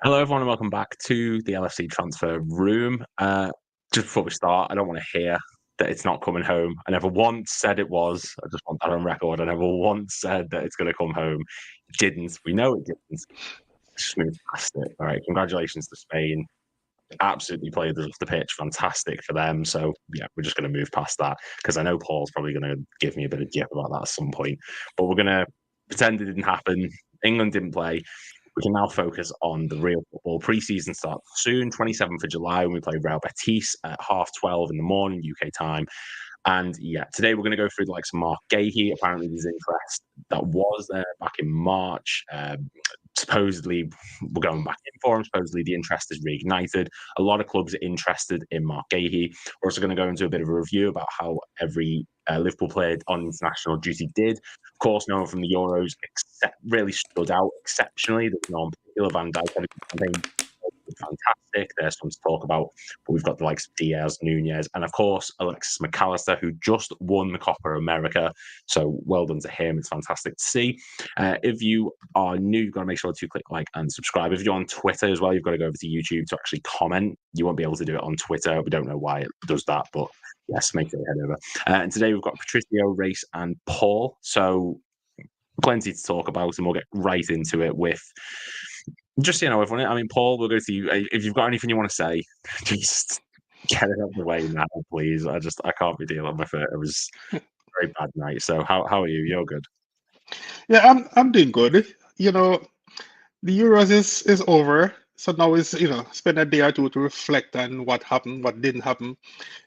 Hello, everyone, and welcome back to the LFC Transfer Room. Just before we start, I don't want to hear that it's not coming home. I never once said it was. I just want that on record. I never once said that it's going to come home. It didn't. We know it didn't. Just moved past it. All right. Congratulations to Spain. Absolutely played us off the pitch. Fantastic for them. So, yeah, we're just going to move past that because I know Paul's probably going to give me a bit of jip about that at some point. But we're going to pretend it didn't happen. England didn't play. We can now focus on the real football. Pre-season starts soon, 27th of July, when we play Real Betis at 12:30 in the morning, UK time. And yeah, today we're going to go through the likes of Marc Guehi. Apparently, there's interest that was there back in March. Supposedly, we're going back in for him. Supposedly, the interest is reignited. A lot of clubs are interested in Marc Guehi. We're also going to go into a bit of a review about how every Liverpool player on international duty did. Of course, no one from the Euros really stood out exceptionally. There's no one particular. Van Dijk had a campaign fantastic. There's some to talk about, but we've got the likes of Diaz, Nunez, and of course Alexis McAllister, who just won the Copa America. So well done to him. It's fantastic to see. If you are new, you've got to make sure to click like and subscribe. If you're on Twitter as well, you've got to go over to YouTube to actually comment. You won't be able to do it on Twitter. We don't know why it does that, but yes, make sure you head over. And today we've got Patricio, Race, and Paul. So plenty to talk about, and we'll get right into it with just, everyone. I mean, Paul, we'll go to you. If you've got anything you want to say, just get it out of the way now, please. I can't be dealing with it. It was a very bad night. So how are you? You're good. Yeah, I'm doing good. The Euros is over. So now it's, spend a day or two to reflect on what happened, what didn't happen.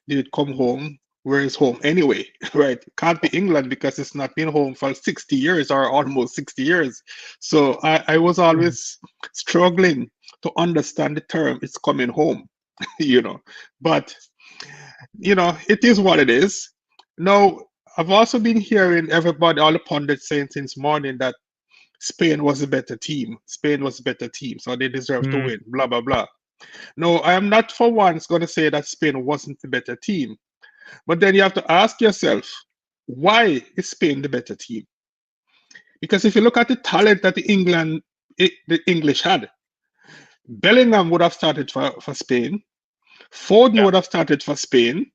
Did it come home? Where is home anyway? Right? Can't be England because it's not been home for 60 years or almost 60 years. So I was always struggling to understand the term it's coming home, But it is what it is. Now, I've also been hearing everybody, all the pundits saying since morning that Spain was a better team. Spain was a better team, so they deserve to win, blah, blah, blah. No, I am not for once going to say that Spain wasn't the better team. But then you have to ask yourself, why is Spain the better team? Because if you look at the talent that the English had, Bellingham would have started for Spain. Foden would have started for Spain.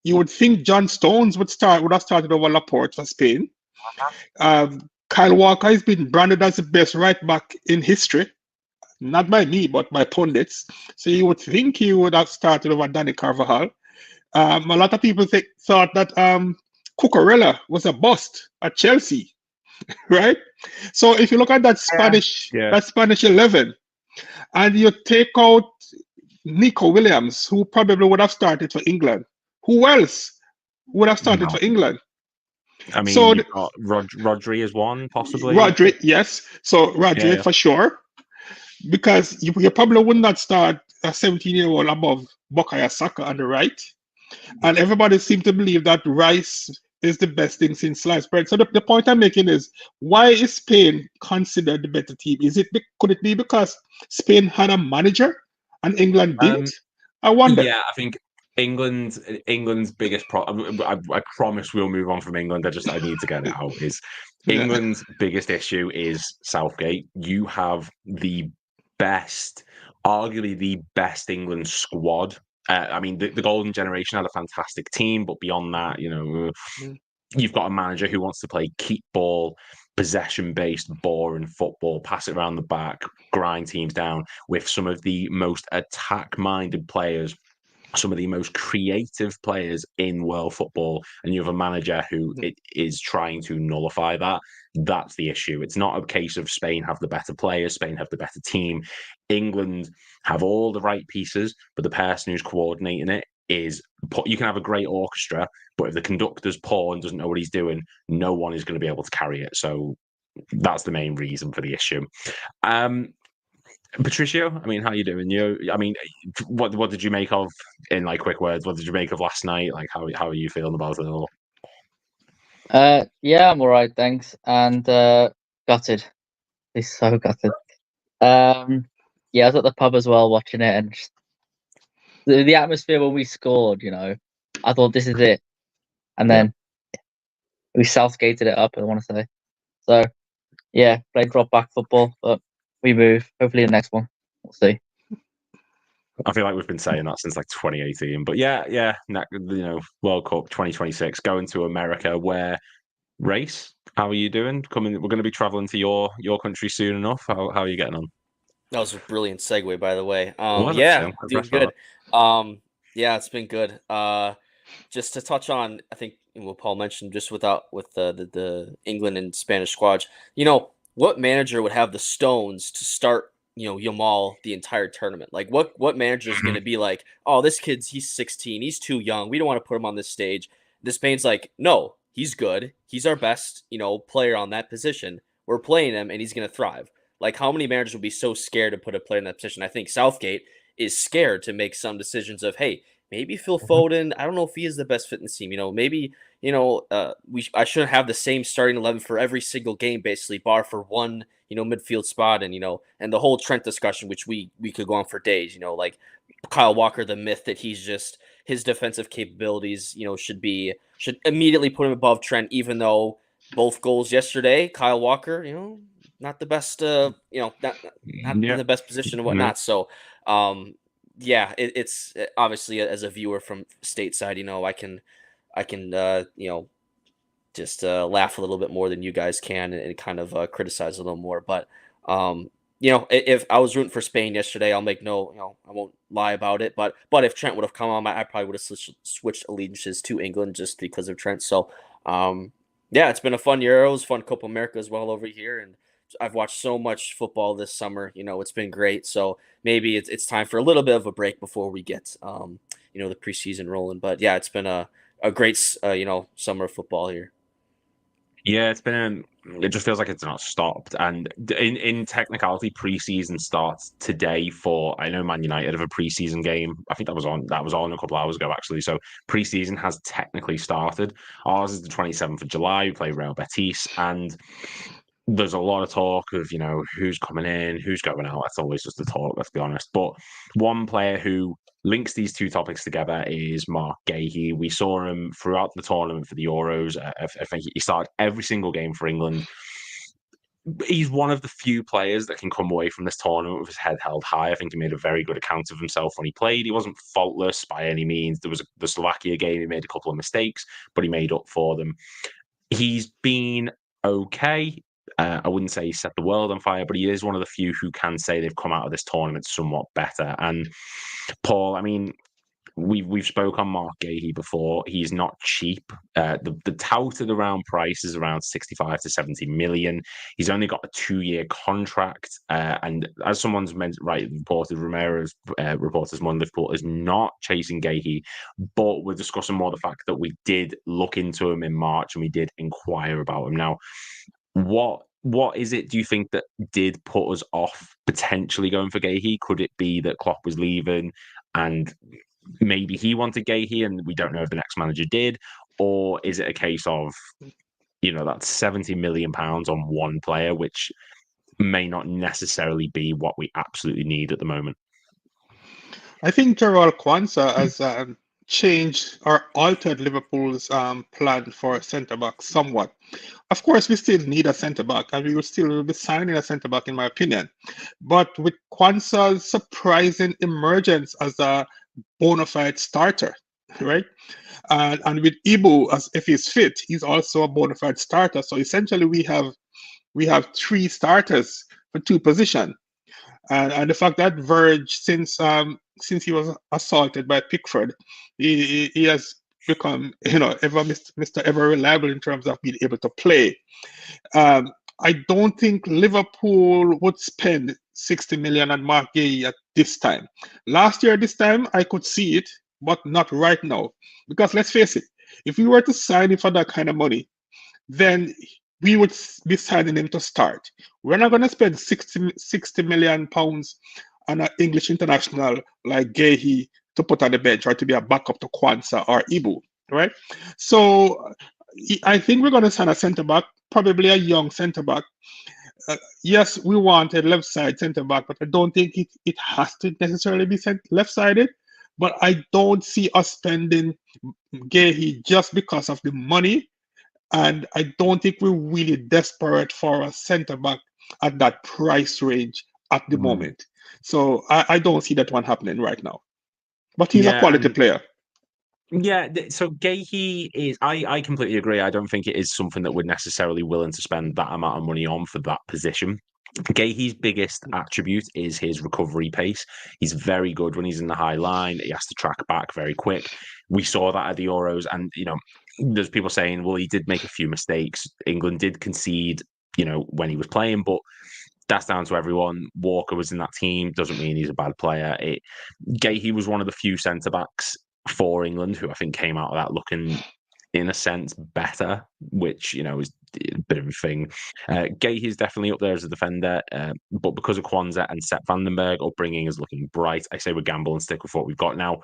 You would think John Stones would have started over Laporte for Spain. Kyle Walker has been branded as the best right back in history, not by me, but by pundits. So you would think he would have started over Danny Carvajal. A lot of people thought that Cucurella was a bust at Chelsea, right? So if you look at that Spanish 11, and you take out Nico Williams, who probably would have started for England, who else would have started for England? I mean, so you've got Rodri as one, possibly. Rodri, yes. So Rodri for sure, because you probably would not start a 17-year-old above Bukayo Saka on the right. And everybody seems to believe that Rice is the best thing since sliced bread. So the point I'm making is, why is Spain considered the better team? Could it be because Spain had a manager and England didn't? I wonder. Yeah, I think England's biggest problem. I promise we'll move on from England. I need to get it out. Is England's biggest issue is Southgate. You have the best, arguably the best England squad. I mean, the Golden Generation had a fantastic team, but beyond that, you've got a manager who wants to play keep ball, possession-based, boring football, pass it around the back, grind teams down with some of the most attack-minded players, some of the most creative players in world football, and you have a manager who is trying to nullify that. That's the issue. It's not a case of Spain have the better players, Spain have the better team. England have all the right pieces, but the person who's coordinating it is, you can have a great orchestra, but if the conductor's poor and doesn't know what he's doing, no one is going to be able to carry it. So that's the main reason for the issue. Patricio, I mean, how are you doing? What did you make of, in like quick words, what did you make of last night? Like, how are you feeling about it all? Yeah, I'm all right, thanks. And gutted. He's so gutted. Yeah, I was at the pub as well watching it, and the atmosphere when we scored, I thought this is it. And then we Southgated it up, I want to say. So, yeah, played drop back football, but we move. Hopefully the next one. We'll see. I feel like we've been saying that since like 2018. But yeah, World Cup 2026, going to America. Where race? How are you doing? We're going to be traveling to your country soon enough. How are you getting on? That was a brilliant segue, by the way. I'm Doing good. Yeah, it's been good. Just to touch on, I think what Paul mentioned, just with the England and Spanish squads. What manager would have the stones to start Yamal the entire tournament? Like, what manager is going to be like, oh, this he's 16, he's too young, we don't want to put him on this stage. Spain's like, no, he's good, he's our best player on that position. We're playing him, and he's going to thrive. Like, how many managers would be so scared to put a player in that position? I think Southgate is scared to make some decisions of, hey, maybe Phil Foden, I don't know if he is the best fit in the team. Maybe, I shouldn't have the same starting 11 for every single game, basically, bar for one, midfield spot. And, and the whole Trent discussion, which we could go on for days, like Kyle Walker, the myth that his defensive capabilities, should immediately put him above Trent, even though both goals yesterday, Kyle Walker, not the best, not in the best position and whatnot. So, it's obviously, as a viewer from stateside, I can just laugh a little bit more than you guys can, and kind of criticize a little more. But if I was rooting for Spain yesterday, I'll make I won't lie about it. But if Trent would have come on, I probably would have switched allegiances to England just because of Trent. So it's been a fun year. It was fun Copa America as well over here, and I've watched so much football this summer. It's been great. So maybe it's time for a little bit of a break before we get the preseason rolling. But yeah, it's been a great summer of football here. Yeah, it just feels like it's not stopped. And in technicality, preseason starts today for, I know Man United have a preseason game. I think that was on a couple hours ago, actually. So preseason has technically started. Ours is the 27th of July. We play Real Betis, and there's a lot of talk of, who's coming in, who's going out. That's always just a talk, let's be honest. But one player who links these two topics together is Marc Guehi. We saw him throughout the tournament for the Euros. I think he started every single game for England. He's one of the few players that can come away from this tournament with his head held high. I think he made a very good account of himself when he played. He wasn't faultless by any means. There was the Slovakia game. He made a couple of mistakes, but he made up for them. He's been okay. I wouldn't say he set the world on fire, but he is one of the few who can say they've come out of this tournament somewhat better. And Paul, I mean, we've spoke on Marc Guehi before. He's not cheap. The touted around price is around 65 to 70 million. He's only got a 2-year contract. And as someone's reported, reporters Mon Liverpool is not chasing Guehi, but we're discussing more the fact that we did look into him in March and we did inquire about him. Now, what is it, do you think, that did put us off potentially going for Guehi? Could it be that Klopp was leaving and maybe he wanted Guehi and we don't know if the next manager did? Or is it a case of, that's 70 million pounds on one player, which may not necessarily be what we absolutely need at the moment? I think Gerald Kwanzaa has changed or altered Liverpool's plan for centre-back somewhat. Of course, we still need a centre-back, and we will still be signing a centre-back, in my opinion. But with Kwanzaa's surprising emergence as a bona fide starter, right? And with Ibu, as if he's fit, he's also a bona fide starter. So essentially, we have 3 starters for 2 positions. And the fact that Verge, since he was assaulted by Pickford, he has become, Mr. Ever Reliable in terms of being able to play. I don't think Liverpool would spend 60 million on Marc Guehi at this time. Last year, this time, I could see it, but not right now. Because let's face it, if we were to sign him for that kind of money, then we would be signing him to start. We're not going to spend 60 million pounds on an English international like Guehi to put on the bench or to be a backup to Kwanzaa or Ibu, right? So I think we're going to sign a centre-back, probably a young centre-back. Yes, we wanted left-side centre-back, but I don't think it has to necessarily be left-sided. But I don't see us spending Guehi just because of the money. And I don't think we're really desperate for a centre-back at that price range at the moment. So I don't see that one happening right now. But he's a Yeah, quality and player. yeah, so Guehi is. I completely agree. I don't think it is something that we're necessarily willing to spend that amount of money on for that position. Guehi's biggest attribute is his recovery pace. He's very good when he's in the high line. He has to track back very quick. We saw that at the Euros, and there's people saying, well, he did make a few mistakes. England did concede, when he was playing, but that's down to everyone. Walker was in that team. Doesn't mean he's a bad player. Guehi was one of the few centre backs for England who I think came out of that looking, in a sense, better, which is a bit of a thing. Guehi is definitely up there as a defender, but because of Kwanzaa and Sepp Vandenberg upbringing is looking bright, I say we gamble and stick with what we've got now.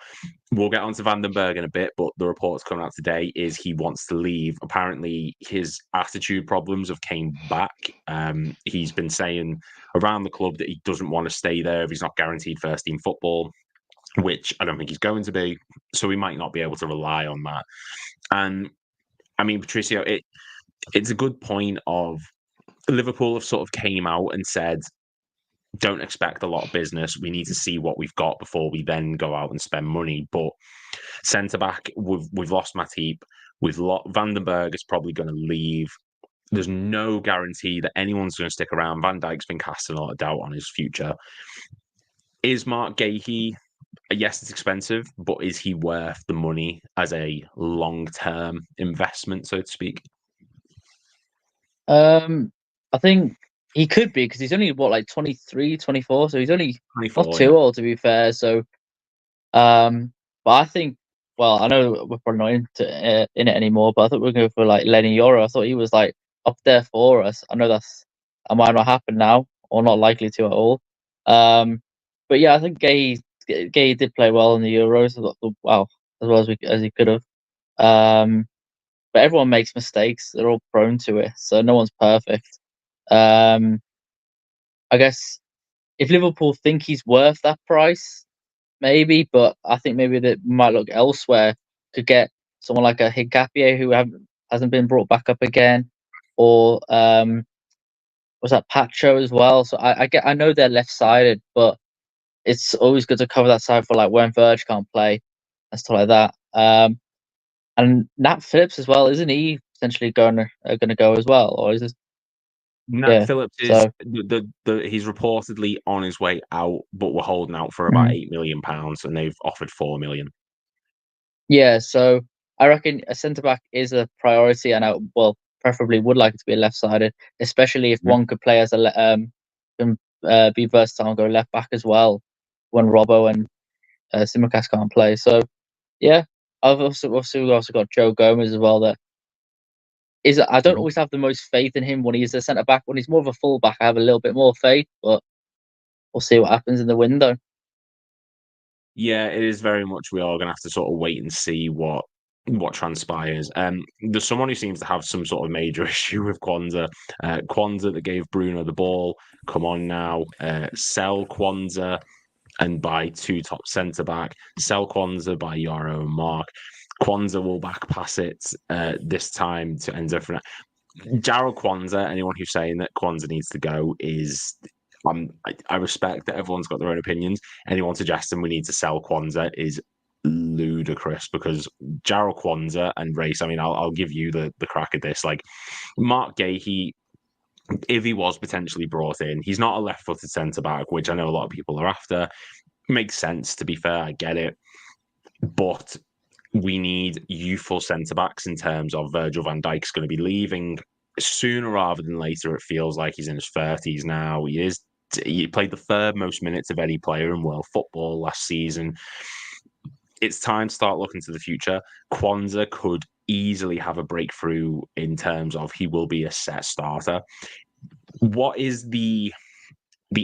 We'll get on to Vandenberg in a bit, but the reports coming out today is he wants to leave. Apparently, his attitude problems have came back. He's been saying around the club that he doesn't want to stay there if he's not guaranteed first team football, which I don't think he's going to be. So we might not be able to rely on that. And I mean, Patricio, it's a good point of Liverpool have sort of came out and said, don't expect a lot of business. We need to see what we've got before we then go out and spend money. But centre back, we've lost Matip. Vandenberg is probably going to leave. There's no guarantee that anyone's going to stick around. Van Dijk's been casting a lot of doubt on his future. Is Marc Guehi? Yes, it's expensive, but is he worth the money as a long-term investment, so to speak? I think he could be because he's only like 23, 24, so he's only 24, not too old to be fair. So, but I think, well, I know we're probably not in it anymore, but I thought we were going for like Lenny Yoro. I thought he was like up there for us. I know that might not happen now, or not likely to at all. But yeah, I think Guehi did play well in the Euros. I thought, wow, as well as he could have. But everyone makes mistakes. They're all prone to it, so no one's perfect. I guess if Liverpool think he's worth that price, maybe, but I think maybe they might look elsewhere. Could get someone like a Hincapie who hasn't been brought back up again, or was that Pacho as well? So I know they're left-sided, but it's always good to cover that side for like when Verge can't play and stuff like that. And Nat Phillips as well, isn't he potentially going to go as well, or is this? Nat Phillips is he's reportedly on his way out, but we're holding out for about £8 million, and they've offered $4 million. Yeah, so I reckon a centre back is a priority, and I preferably would like it to be left-sided, especially if one could play as a can be versatile and go left back as well when Robbo and Simakan can't play. So yeah, I've also got Joe Gomez as well. That is, I don't always have the most faith in him when he's a centre back. When he's more of a full back, I have a little bit more faith, but we'll see what happens in the window. Yeah, it is very much. We are going to have to sort of wait and see what transpires. There's someone who seems to have some sort of major issue with Kwanzaa. Kwanzaa that gave Bruno the ball. Come on now, sell Kwanzaa and buy two top centre back. Sell Kwanzaa, buy Yoro and Mark. Kwanzaa will back pass it this time to Enzo Fernandez. Jarrell Kwanzaa, anyone who's saying that Kwanzaa needs to go is... I respect that everyone's got their own opinions. Anyone suggesting we need to sell Kwanzaa is ludicrous, because Jarrell Kwanzaa and Race, I mean, I'll give you the crack at this. Like, Marc Guehi, if he was potentially brought in, he's not a left-footed centre-back, which I know a lot of people are after. Makes sense, to be fair, I get it. But we need youthful centre-backs in terms of Virgil van Dijk's going to be leaving sooner rather than later. It feels like he's in his 30s now. He played the third most minutes of any player in world football last season. It's time to start looking to the future. Kwanzaa could easily have a breakthrough in terms of he will be a set starter. What is the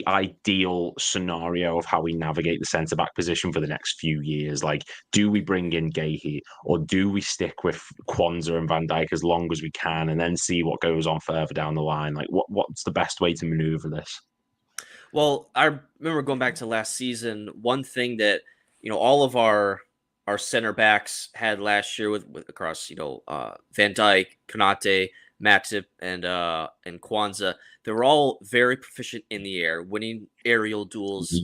ideal scenario of how we navigate the centre-back position for the next few years? Like, do we bring in Guehi, or do we stick with Kwanzaa and Van Dijk as long as we can and then see what goes on further down the line? Like, what's the best way to manoeuvre this? Well, I remember going back to last season, one thing that, all of our center backs had last year with across, Van Dijk, Konate, Matip, and Kwanzaa, they're all very proficient in the air, winning aerial duels,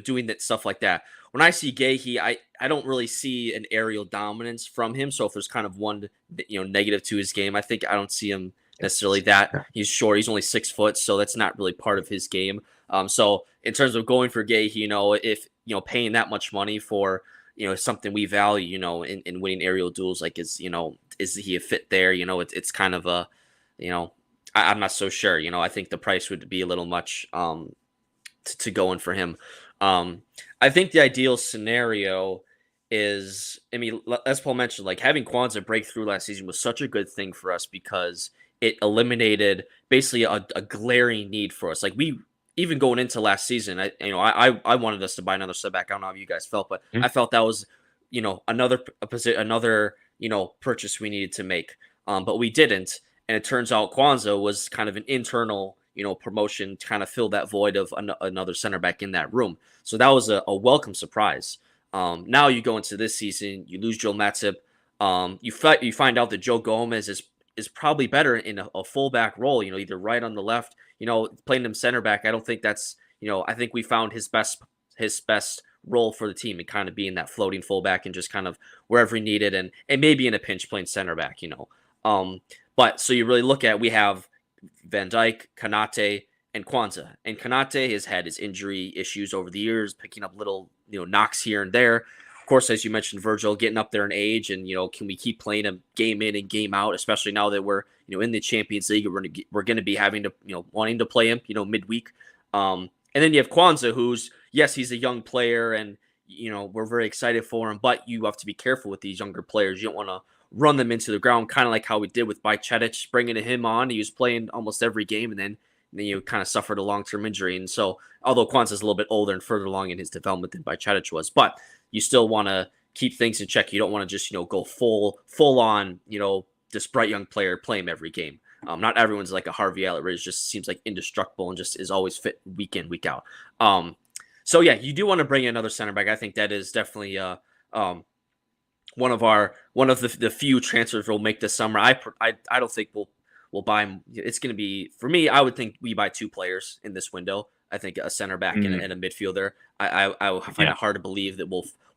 doing that stuff like that. When I see Guehi, I don't really see an aerial dominance from him. So if there's kind of one, negative to his game, I don't see him necessarily that. He's short. He's only 6 foot, so that's not really part of his game. So in terms of going for Guehi, if paying that much money for something we value, in winning aerial duels, like is he a fit there? It's kind of a, I'm not so sure. I think the price would be a little much to go in for him. I think the ideal scenario is, as Paul mentioned, like having Kwanzaa break through last season was such a good thing for us because it eliminated basically a glaring need for us. Like we, even going into last season, I wanted us to buy another center back. I don't know how you guys felt, but I felt that was, another purchase we needed to make. But we didn't. And it turns out Kwanzaa was kind of an internal, promotion to kind of fill that void of another center back in that room. So that was a welcome surprise. Now you go into this season, you lose Joe Matip. You find out that Joe Gomez is probably better in a fullback role, either right on the left, playing him center back. I don't think that's, I think we found his best role for the team and kind of being that floating fullback and just kind of wherever he needed and maybe in a pinch playing center back, But so you really look at, we have Van Dijk, Konate, and Kwanzaa. And Konate has had his injury issues over the years, picking up little, knocks here and there. Of course, as you mentioned, Virgil getting up there in age, and can we keep playing him game in and game out, especially now that we're in the Champions League, we're going to be having to wanting to play him midweek. And then you have Kwanzaa, who's, yes, he's a young player, and we're very excited for him, but you have to be careful with these younger players. You don't want to run them into the ground, kind of like how we did with Bajcetic, bringing him on. He was playing almost every game, and then kind of suffered a long-term injury. And so, although Kwanzaa's a little bit older and further along in his development than Bajcetic was, but you still want to keep things in check. You don't want to just go full on this bright young player, play him every game. Not everyone's like a Harvey Elliott, just seems like indestructible and just is always fit week in, week out. So yeah, you do want to bring in another center back. I think that is definitely one of the few transfers we'll make this summer. I don't think we'll buy him. It's going to be, for me, I would think we buy 2 players in this window. I think a center back and a midfielder. I find it hard to believe that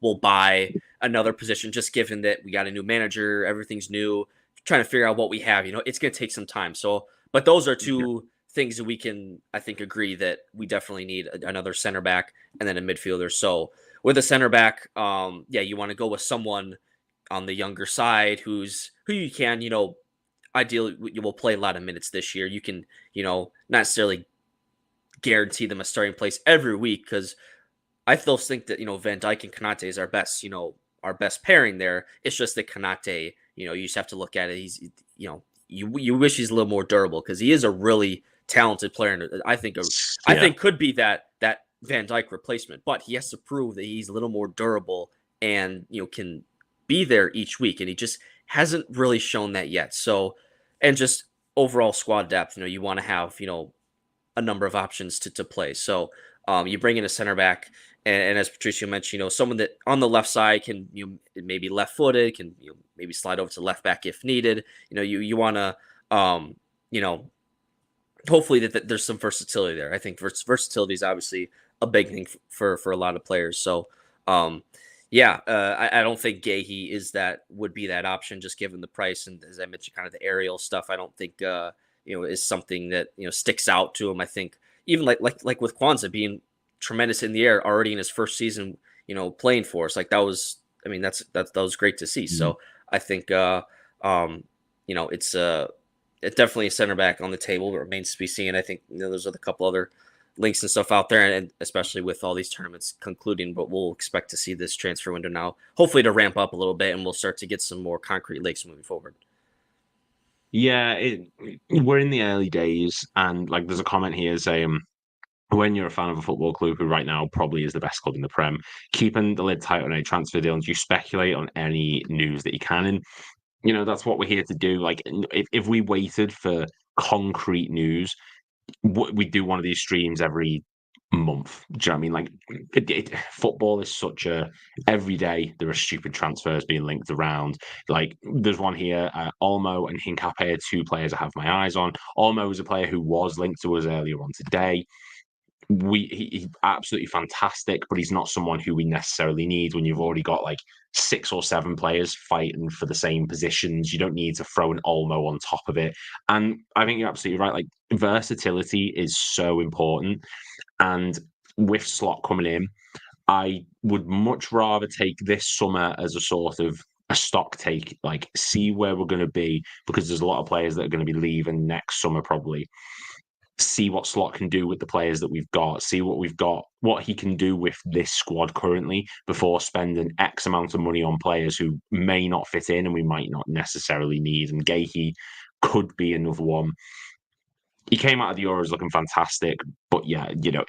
we'll buy another position, just given that we got a new manager, everything's new, trying to figure out what we have. It's going to take some time. So, but those are 2 things that we can, I think, agree that we definitely need another center back and then a midfielder. So with a center back, you want to go with someone on the younger side who you can, ideally you will play a lot of minutes this year. You can, not necessarily guarantee them a starting place every week, because I still think that Van Dijk and Konate is our best pairing there. It's just that Konate, you just have to look at it. He's you wish he's a little more durable, because he is a really talented player, and I think could be that Van Dijk replacement, but he has to prove that he's a little more durable and can be there each week, and he just hasn't really shown that yet. So, and just overall squad depth, you want to have a number of options to play. So you bring in a center back, and as Patricio mentioned, someone that on the left side can maybe left footed, can maybe slide over to left back if needed. You want to hopefully that there's some versatility there. I think versatility is obviously a big thing for a lot of players. So I don't think Guehi would be that option, just given the price, and as I mentioned, kind of the aerial stuff. I don't think is something that sticks out to him. I think even like with Kwanzaa being tremendous in the air already in his first season, playing for us, like that was great to see. So I think it's definitely a center back on the table. It remains to be seen. I think there's a couple other links and stuff out there, and especially with all these tournaments concluding, but we'll expect to see this transfer window now hopefully to ramp up a little bit, and we'll start to get some more concrete links moving forward. Yeah, we're in the early days, and like there's a comment here saying, when you're a fan of a football club who right now probably is the best club in the Prem, keeping the lid tight on any transfer deals, you speculate on any news that you can, and that's what we're here to do. Like if we waited for concrete news, we do one of these streams every month. Do you know what I mean? Like, football is such a every day there are stupid transfers being linked around. Like, there's one here, Olmo and Hincapié are two players I have my eyes on. Olmo is a player who was linked to us earlier on today. He's absolutely fantastic, but he's not someone who we necessarily need when you've already got like 6 or 7 players fighting for the same positions. You don't need to throw an Olmo on top of it. And I think you're absolutely right. Like, versatility is so important. And with Slot coming in, I would much rather take this summer as a sort of a stock take, like see where we're going to be, because there's a lot of players that are going to be leaving next summer probably. See what Slot can do with the players that we've got, see what we've got, what he can do with this squad currently before spending X amount of money on players who may not fit in and we might not necessarily need. And Guehi could be another one. He came out of the Euros looking fantastic, but yeah, you know,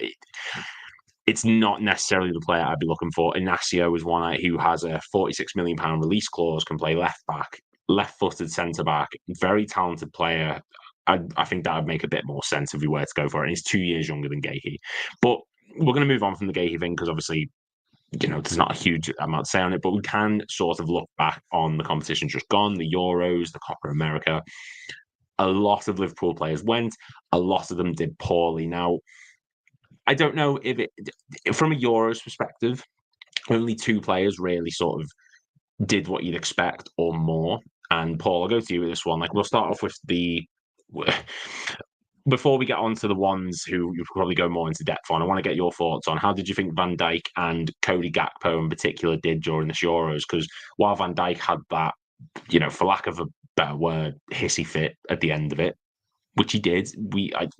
it's not necessarily the player I'd be looking for. Inacio is one who has a £46 million release clause, can play left back, left-footed centre back, very talented player. I think that would make a bit more sense if we were to go for it. And he's 2 years younger than Guehi. But we're going to move on from the Guehi thing because obviously, you know, there's not a huge amount to say on it, but we can sort of look back on the competition just gone, the Euros, the Copa America. A lot of Liverpool players went. A lot of them did poorly. Now, I don't know if it, from a Euros perspective, only 2 players really sort of did what you'd expect or more. And Paul, I'll go to you with this one. Like, we'll start off with before we get on to the ones who you probably go more into depth on, I want to get your thoughts on how did you think Van Dijk and Cody Gakpo in particular did during this Euros? Because while Van Dijk had that, you know, for lack of a better word, hissy fit at the end of it, which he did,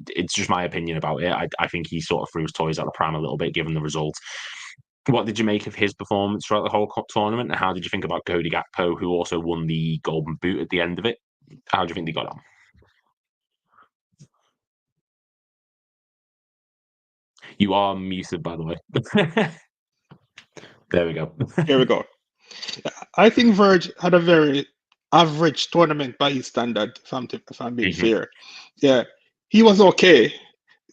it's just my opinion about it. I think he sort of threw his toys out the pram a little bit given the result. What did you make of his performance throughout the whole tournament? And how did you think about Cody Gakpo, who also won the Golden Boot at the end of it? How do you think they got on? You are muted, by the way. There we go. Here we go. I think Verge had a very average tournament by his standard, if I'm being fair. Yeah, he was okay,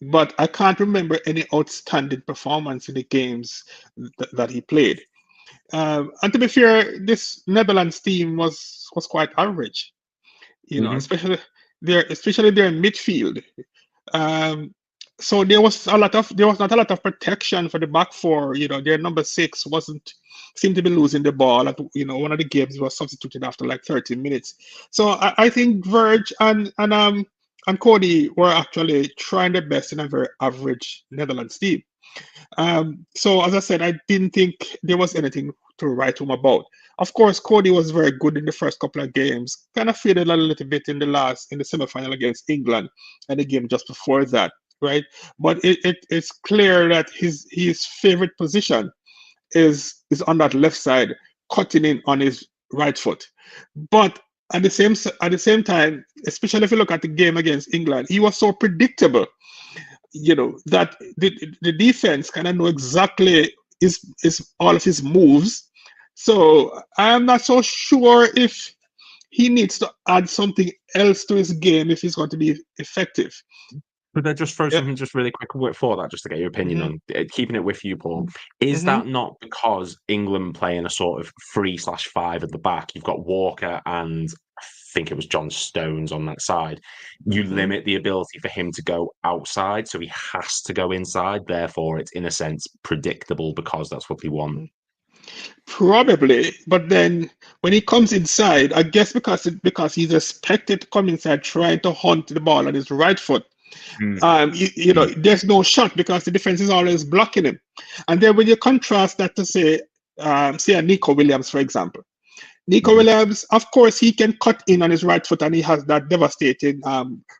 but I can't remember any outstanding performance in the games that he played. And to be fair, this Netherlands team was quite average, you know, especially their midfield. So there was not a lot of protection for the back four. You know, their number 6 seemed to be losing the ball. You know, one of the games was substituted after like 30 minutes. So I think Verge and Cody were actually trying their best in a very average Netherlands team. So as I said, I didn't think there was anything to write home about. Of course, Cody was very good in the first couple of games. Kind of faded a little bit in the semi-final against England and the game just before that. Right, but it's clear that his favorite position is on that left side, cutting in on his right foot. But at the same time, especially if you look at the game against England, he was so predictable, you know, that the defense kind of know exactly is all of his moves. So I'm not so sure if he needs to add something else to his game if he's going to be effective. Could I just throw something just really quick for that, just to get your opinion on keeping it with you, Paul? Is that not because England playing a sort of 3/5 at the back? You've got Walker and I think it was John Stones on that side. You limit the ability for him to go outside, so he has to go inside. Therefore, it's in a sense predictable because that's what we want. Probably, but then when he comes inside, I guess because he's expected to come inside trying to hunt the ball on his right foot. You know, there's no shot because the defense is always blocking him. And then when you contrast that to say a Nico Williams, for example. Nico Williams, of course, he can cut in on his right foot and he has that devastating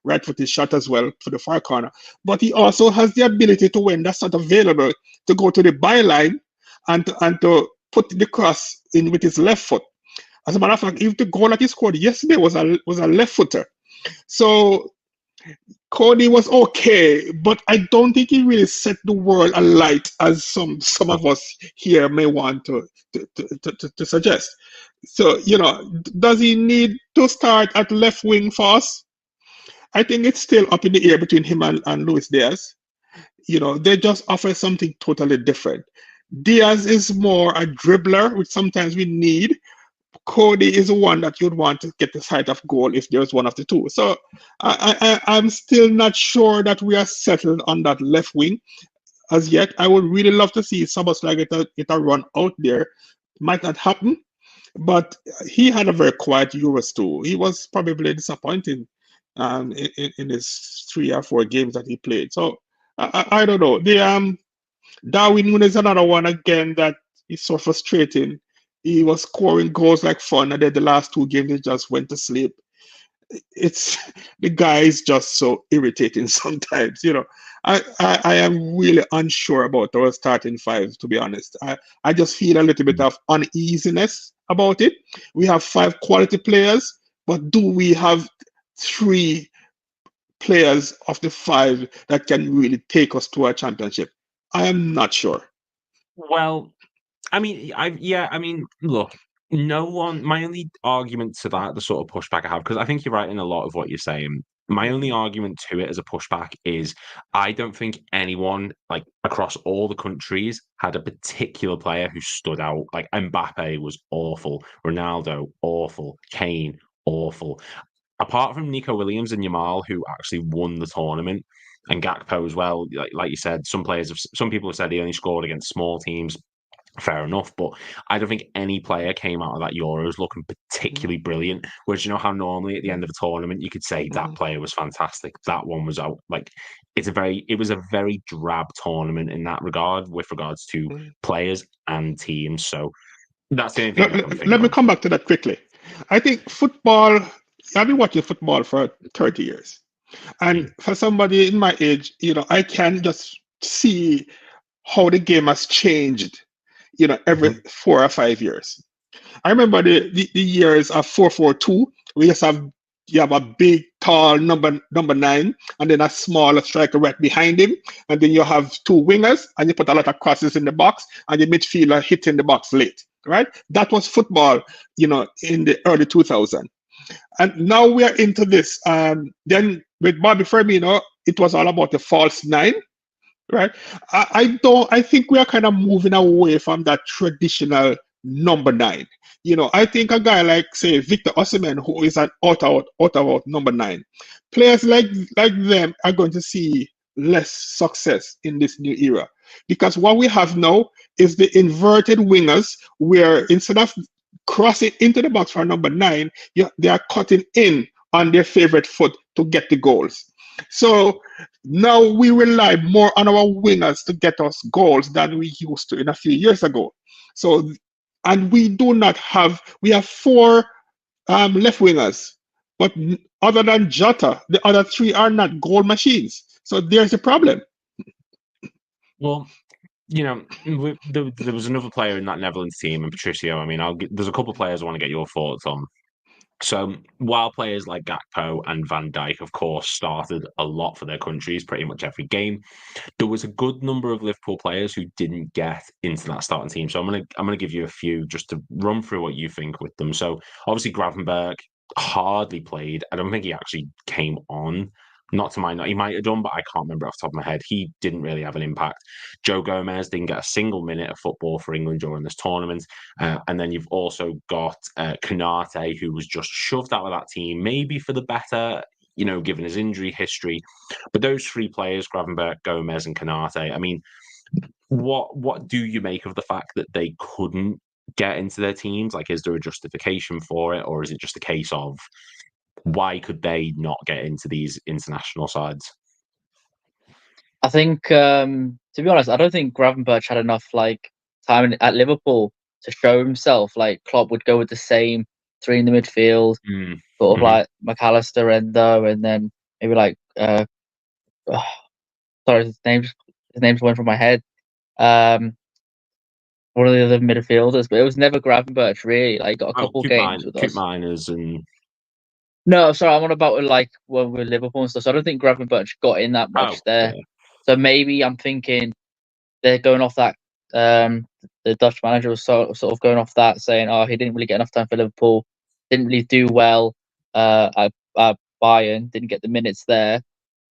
right-footed shot as well for the far corner. But he also has the ability to, when that's not available, to go to the byline and to put the cross in with his left foot. As a matter of fact, if the goal that he scored yesterday was a left footer. So Cody was okay, but I don't think he really set the world alight as some of us here may want to suggest. So, you know, does he need to start at left wing for us? I think it's still up in the air between him and Luis Diaz. They just offer something totally different. Diaz is more a dribbler, which sometimes we need. Cody is the one that you'd want to get the sight of goal if there's one of the two. So I'm still not sure that we are settled on that left wing as yet. I would really love to see Szoboszlai get a run out there. Might not happen, but he had a very quiet Euros too. He was probably disappointing in his 3 or 4 games that he played. So I don't know. Darwin Nunez is another one again that is so frustrating. He was scoring goals like fun, and then the last 2 games he just went to sleep. The guy is just so irritating sometimes. I am really unsure about our starting 5, to be honest. I just feel a little bit of uneasiness about it. We have 5 quality players, but do we have 3 players of the 5 that can really take us to a championship? I am not sure. Well, I mean, look, no one. My only argument to that, the sort of pushback I have, because I think you're right in a lot of what you're saying. My only argument to it as a pushback is I don't think anyone, like across all the countries, had a particular player who stood out. Like Mbappe was awful, Ronaldo awful, Kane awful. Apart from Nico Williams and Yamal, who actually won the tournament, and Gakpo as well. Like you said, some people have said he only scored against small teams. Fair enough, but I don't think any player came out of that Euros looking particularly brilliant. Whereas how normally at the end of a tournament you could say that player was fantastic, that one was out. Like it was a very drab tournament in that regard with regards to players and teams. So that's the only thing. Let me come back to that quickly. I think football. I've been watching football for 30 years, and for somebody in my age, I can just see how the game has changed. Every 4 or 5 years. I remember the years of 4-4-2. You have a big, tall number 9, and then a smaller striker right behind him, and then you have 2 wingers, and you put a lot of crosses in the box, and the midfielder hitting the box late. Right? That was football, in the early 2000s. And now we are into this. Then with Bobby Firmino, it was all about the false 9. Right. I think we are kind of moving away from that traditional number 9. I think a guy like, say, Victor Osimhen, who is an out number 9, players like them are going to see less success in this new era, because what we have now is the inverted wingers, where instead of crossing into the box for number 9, they are cutting in on their favorite foot to get the goals. So now we rely more on our wingers to get us goals than we used to in a few years ago. So, and we have 4 left wingers, but other than Jota, the other 3 are not goal machines. So there's a problem. Well, there was another player in that Netherlands team, and Patricio. I mean, there's a couple of players I want to get your thoughts on. So while players like Gakpo and Van Dijk, of course, started a lot for their countries pretty much every game, there was a good number of Liverpool players who didn't get into that starting team. So I'm gonna give you a few just to run through what you think with them. So obviously Gravenberch hardly played. I don't think he actually came on. Not to my knowledge, he might have done, but I can't remember off the top of my head. He didn't really have an impact. Joe Gomez didn't get a single minute of football for England during this tournament. And then you've also got Konate, who was just shoved out of that team, maybe for the better, given his injury history. But those 3 players, Gravenberch, Gomez, and Konate, I mean, what do you make of the fact that they couldn't get into their teams? Like, is there a justification for it, or is it just a case of why could they not get into these international sides? I think, to be honest, I don't think Gravenberch had enough time at Liverpool to show himself. Like Klopp would go with the same 3 in the midfield, sort of like McAllister, Endo, and then maybe sorry, his name's went from my head. One of the other midfielders, but it was never Gravenberch really. Like got a couple games with us. Miners and. No, sorry, I'm on about with Liverpool and stuff. So I don't think Gravenberch got in that much there. Yeah. So maybe I'm thinking they're going off that. The Dutch manager was sort of going off that, saying, "Oh, he didn't really get enough time for Liverpool. Didn't really do well at Bayern. Didn't get the minutes there.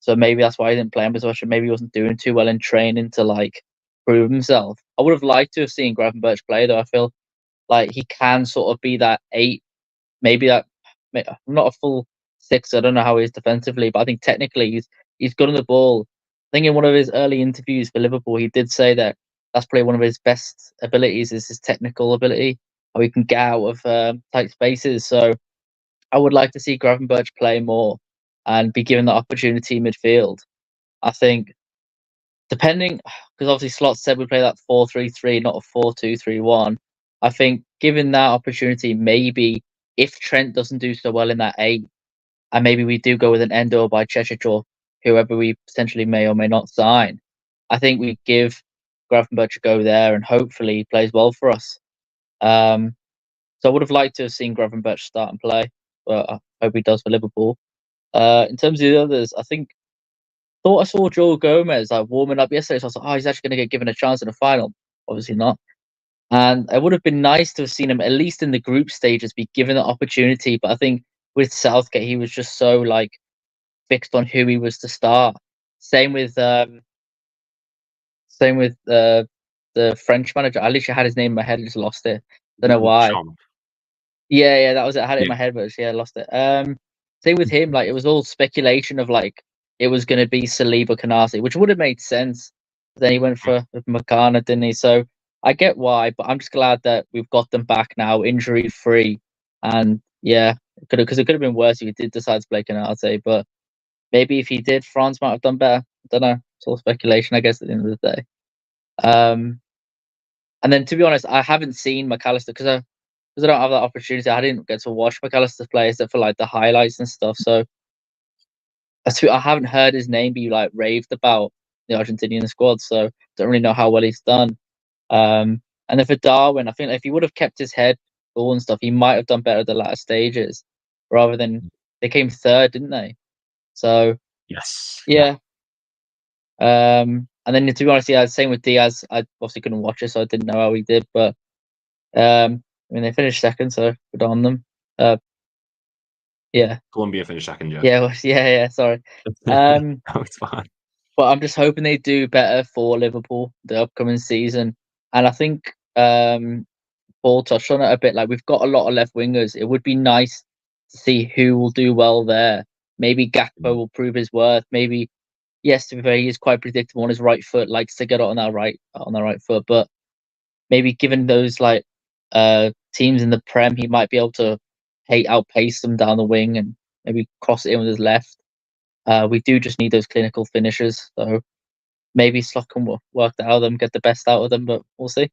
So maybe that's why he didn't play him as much, and maybe he wasn't doing too well in training to like prove himself. I would have liked to have seen Gravenberch play though. I feel like he can sort of be that 8, maybe that not a full 6. I don't know how he is defensively, but I think technically he's good on the ball. I think in one of his early interviews for Liverpool, he did say that that's probably one of his best abilities is his technical ability, how he can get out of tight spaces. So I would like to see Gravenberch play more and be given the opportunity midfield. I think depending, because obviously Slot said we play that 4-3-3, not a 4-2-3-1. I think given that opportunity, maybe if Trent doesn't do so well in that 8, and maybe we do go with an Endo by Chechik or whoever we potentially may or may not sign, I think we give Gravenberch a go there and hopefully he plays well for us. So I would have liked to have seen Gravenberch start and play, but I hope he does for Liverpool. In terms of the others, I thought I saw Joe Gomez like warming up yesterday, so I was like, oh, he's actually going to get given a chance in the final. Obviously not. And it would have been nice to have seen him at least in the group stages be given the opportunity. But I think with Southgate, he was just so like fixed on who he was to start. Same with the French manager. I literally had his name in my head and just lost it. Don't know why. Champ. Yeah, that was it. I had it in Yeah. my head, but I lost it. Same with him. Like it was all speculation of like it was going to be Saliba Kanate, which would have made sense. But then he went for Makana, didn't he? So I get why, but I'm just glad that we've got them back now, injury free. And yeah, because it could have been worse if he did decide to play Kanate. But maybe if he did, France might have done better. I don't know. It's all speculation, I guess, at the end of the day. And then to be honest, I haven't seen McAllister because I don't have that opportunity. I didn't get to watch McAllister play except for like the highlights and stuff. So I haven't heard his name be like raved about the Argentinian squad. So don't really know how well he's done. And then for Darwin, I think if he would have kept his head cool and stuff, he might have done better at the latter stages rather than they came third, didn't they? So Yes. yeah. And then to be honest, yeah, same with Diaz. I obviously couldn't watch it, so I didn't know how he did. But I mean, they finished second, so good on them. Yeah. Colombia finished second, yeah. Yeah. Sorry. No, it's fine. But I'm just hoping they do better for Liverpool the upcoming season. And I think Paul touched on it a bit. Like we've got a lot of left wingers. It would be nice to see who will do well there. Maybe Gakpo will prove his worth. Maybe, yes, to be fair, he is quite predictable on his right foot. Likes to get it on that right foot. But maybe given those like teams in the Prem, he might be able to outpace them down the wing and maybe cross it in with his left. We do just need those clinical finishers. So maybe Slot can work that out of them, get the best out of them, but we'll see.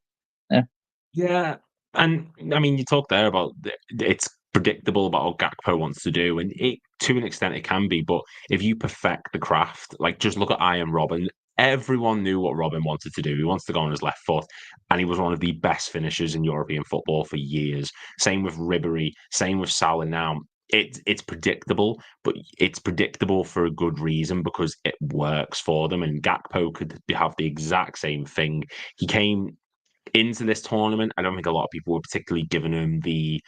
Yeah, and I mean, you talked there about it's predictable about what Gakpo wants to do, and it to an extent it can be. But if you perfect the craft, like just look at Iron Robin. Everyone knew what Robin wanted to do. He wants to go on his left foot, and he was one of the best finishers in European football for years. Same with Ribery, same with Salah now. It's predictable, but it's predictable for a good reason because it works for them. And Gakpo could have the exact same thing. He came into this tournament. I don't think a lot of people were particularly giving him the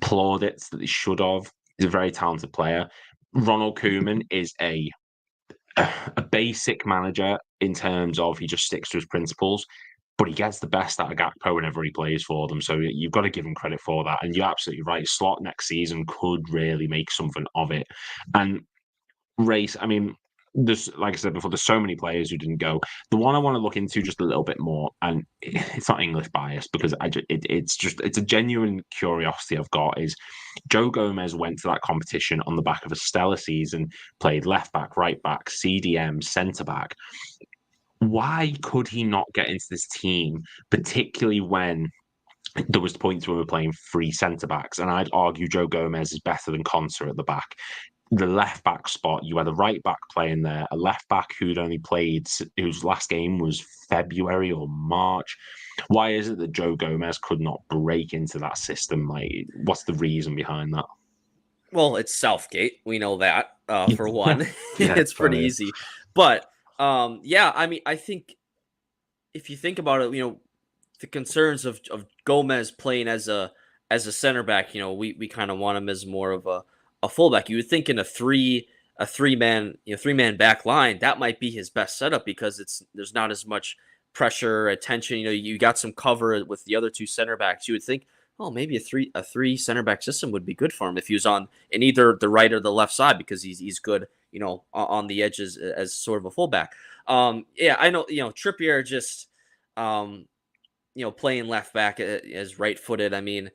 plaudits that they should have. He's a very talented player. Ronald Koeman is a basic manager in terms of he just sticks to his principles, but he gets the best out of Gakpo whenever he plays for them. So you've got to give him credit for that. And you're absolutely right. Slot next season could really make something of it. And race, I mean, there's, like I said before, there's so many players who didn't go. The one I want to look into just a little bit more, and it's not English bias because it's a genuine curiosity I've got, is Joe Gomez went to that competition on the back of a stellar season, played left back, right back, CDM, centre back. Why could he not get into this team, particularly when there was points when we were playing three centre backs? And I'd argue Joe Gomez is better than Konsa at the back. The left back spot, you had a right back playing there, a left back who'd only played, whose last game was February or March. Why is it that Joe Gomez could not break into that system? Like, what's the reason behind that? Well, it's Southgate. We know that for one. Yeah, it's pretty easy. But yeah, I mean, I think if you think about it, the concerns of Gomez playing as a center back, we kind of want him as more of a fullback. You would think in a 3 a three man back line, that might be his best setup because there's not as much pressure, attention. You got some cover with the other two center backs. You would think, oh, maybe a three center back system would be good for him if he was on in either the right or the left side because he's good, on the edges as sort of a fullback. Yeah, I know, Trippier just, playing left back as right-footed. I mean,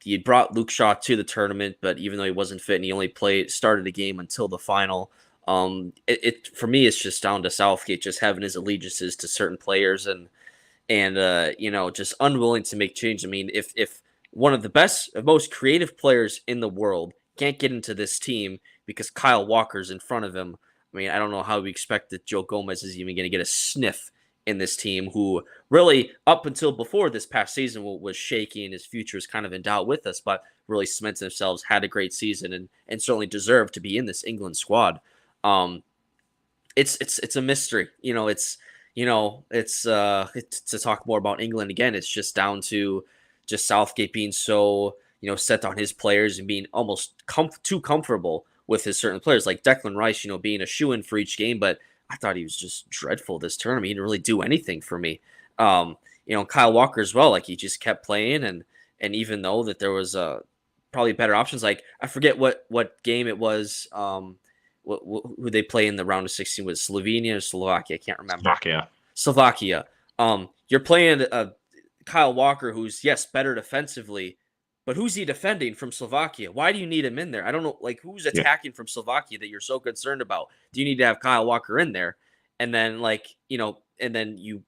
he brought Luke Shaw to the tournament, but even though he wasn't fit and he only started the game until the final, for me, it's just down to Southgate just having his allegiances to certain players and just unwilling to make change. I mean, if one of the best, most creative players in the world can't get into this team because Kyle Walker's in front of him, I mean, I don't know how we expect that Joe Gomez is even going to get a sniff in this team, who really, up until before this past season, was shaky and his future is kind of in doubt with us, but really cemented themselves, had a great season, and certainly deserved to be in this England squad. It's a mystery. It's to talk more about England again. It's just down to just Southgate being so set on his players and being almost too comfortable with his certain players, like Declan Rice, being a shoo-in for each game, but I thought he was just dreadful this tournament. He didn't really do anything for me. Kyle Walker as well, like he just kept playing, and even though that there was probably better options, like I forget what game it was. Who they play in the round of 16 was Slovenia or Slovakia? I can't remember. Slovakia. You're playing Kyle Walker, who's better defensively, but who's he defending from Slovakia? Why do you need him in there? I don't know. Like, who's attacking from Slovakia that you're so concerned about? Do you need to have Kyle Walker in there? And then, and then you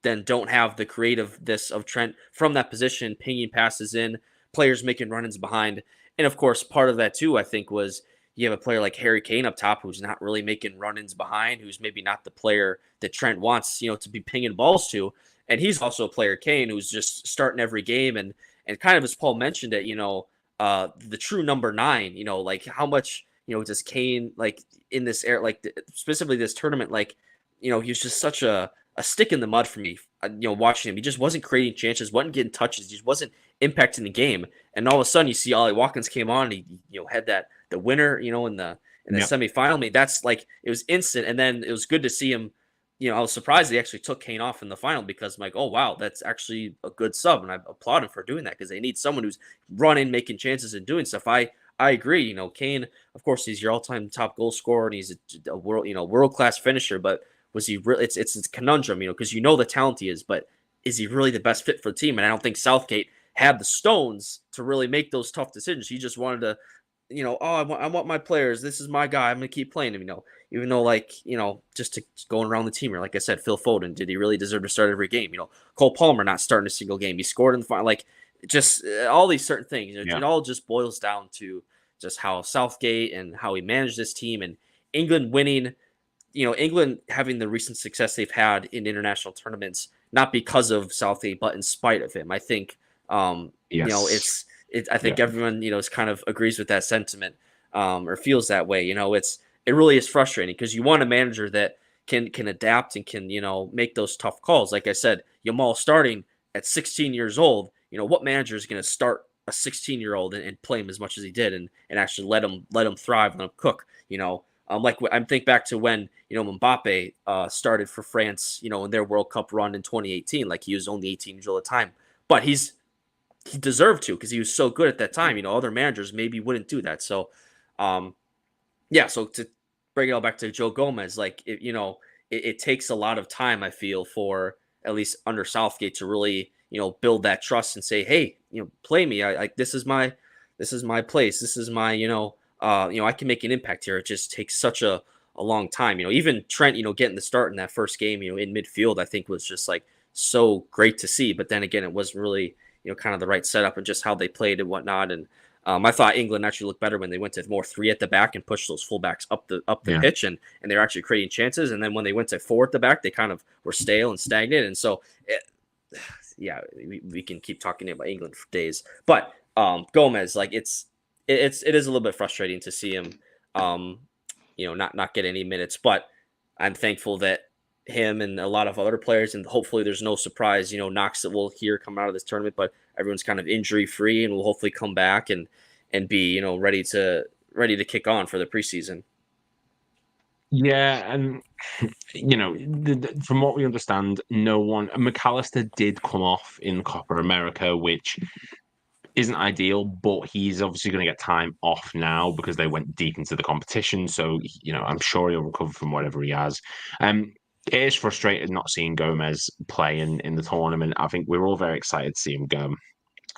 don't have the creativeness of Trent from that position, pinging passes in, players making run-ins behind. And, of course, part of that, too, I think, was you have a player like Harry Kane up top who's not really making run-ins behind, who's maybe not the player that Trent wants, to be pinging balls to. And he's also a player, Kane, who's just starting every game and kind of, as Paul mentioned it, the true number 9, like how much, does Kane, like in this era, like specifically this tournament, like, he was just such a stick in the mud for me, watching him. He just wasn't creating chances, wasn't getting touches, he just wasn't impacting the game. And all of a sudden you see Ollie Watkins came on, and he had the winner, in the semifinal. I mean, that's like, it was instant. And then it was good to see him. I was surprised they actually took Kane off in the final, because I'm like, oh, wow, that's actually a good sub. And I applaud him for doing that, because they need someone who's running, making chances, and doing stuff. I agree. Kane, of course, he's your all-time top goal scorer, and he's a world-class finisher. But was he really? It's a conundrum, because the talent he is, but is he really the best fit for the team? And I don't think Southgate had the stones to really make those tough decisions. He just wanted to, I want my players. This is my guy. I'm going to keep playing him, even though, just to going around the team here, like I said, Phil Foden, did he really deserve to start every game? Cole Palmer not starting a single game. He scored in the final, like just all these certain things. It all just boils down to just how Southgate and how he managed this team, and England winning, England having the recent success they've had in international tournaments, not because of Southgate, but in spite of him. I think, I think everyone, is kind of agrees with that sentiment, or feels that way. It really is frustrating, because you want a manager that can adapt and can, make those tough calls. Like I said, Yamal starting at 16 years old, what manager is going to start a 16-year-old and play him as much as he did, and actually let him thrive and let him cook, like I think back to when, Mbappe started for France, in their World Cup run in 2018, like he was only 18 years old at the time, but he deserved to, because he was so good at that time. Other managers maybe wouldn't do that. So, so to bring it all back to Joe Gomez, like, it takes a lot of time, I feel, for at least under Southgate to really, build that trust and say, hey, play me. This is my place. This is my, I can make an impact here. It just takes such a long time. Even Trent, getting the start in that first game, in midfield, I think was just like so great to see. But then again, it wasn't really, kind of the right setup and just how they played and whatnot. And I thought England actually looked better when they went to more 3 at the back and pushed those fullbacks up the pitch, and they're actually creating chances. And then when they went to 4 at the back, they kind of were stale and stagnant. And so, we can keep talking about England for days. But Gomez, like it is a little bit frustrating to see him, not get any minutes. But I'm thankful that him and a lot of other players, and hopefully there's no surprise, knocks that we'll hear come out of this tournament, but everyone's kind of injury free and will hopefully come back and be, ready to ready to kick on for the preseason. Yeah, and from what we understand, no one. McAllister did come off in Copa America, which isn't ideal, but he's obviously going to get time off now because they went deep into the competition. So I'm sure he'll recover from whatever he has. It is frustrating not seeing Gomez play in the tournament. I think we're all very excited to see him go.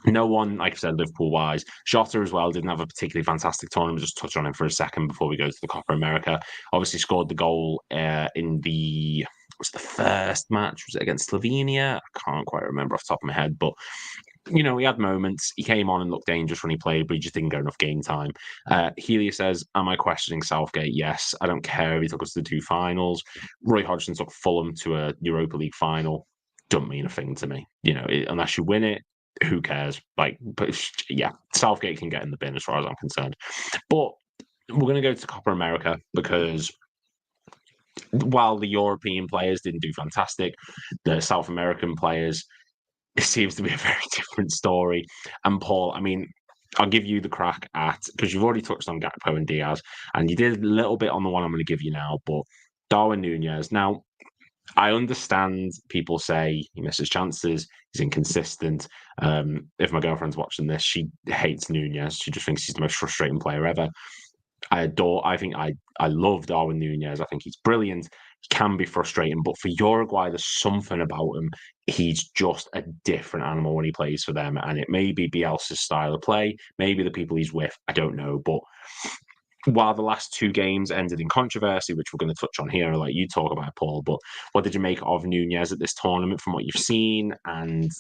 No one, like I said, Liverpool-wise. Jota as well didn't have a particularly fantastic tournament. Just touch on him for a second before we go to the Copa America. Obviously scored the goal in the first match. Was it against Slovenia? I can't quite remember off the top of my head. But, he had moments. He came on and looked dangerous when he played, but he just didn't get enough game time. Healy says, am I questioning Southgate? Yes. I don't care if he took us to the 2 finals. Roy Hodgson took Fulham to a Europa League final. Don't mean a thing to me. Unless you win it, who cares? But yeah, Southgate can get in the bin as far as I'm concerned. But we're going to go to Copa America because while the European players didn't do fantastic, the South American players, it seems to be a very different story. And Paul, I'll give you the crack at, because you've already touched on Gakpo and Diaz, and you did a little bit on the one I'm going to give you now, but Darwin Nunez. Now, I understand people say he misses chances, he's inconsistent. If my girlfriend's watching this, she hates Nunez. She just thinks he's the most frustrating player ever. I love Darwin Nunez. I think he's brilliant. He can be frustrating, but for Uruguay, there's something about him. He's just a different animal when he plays for them. And it may be Bielsa's style of play, maybe the people he's with, I don't know. But while the last 2 games ended in controversy, which we're going to touch on here, like you talk about, Paul, but what did you make of Nunez at this tournament from what you've seen? And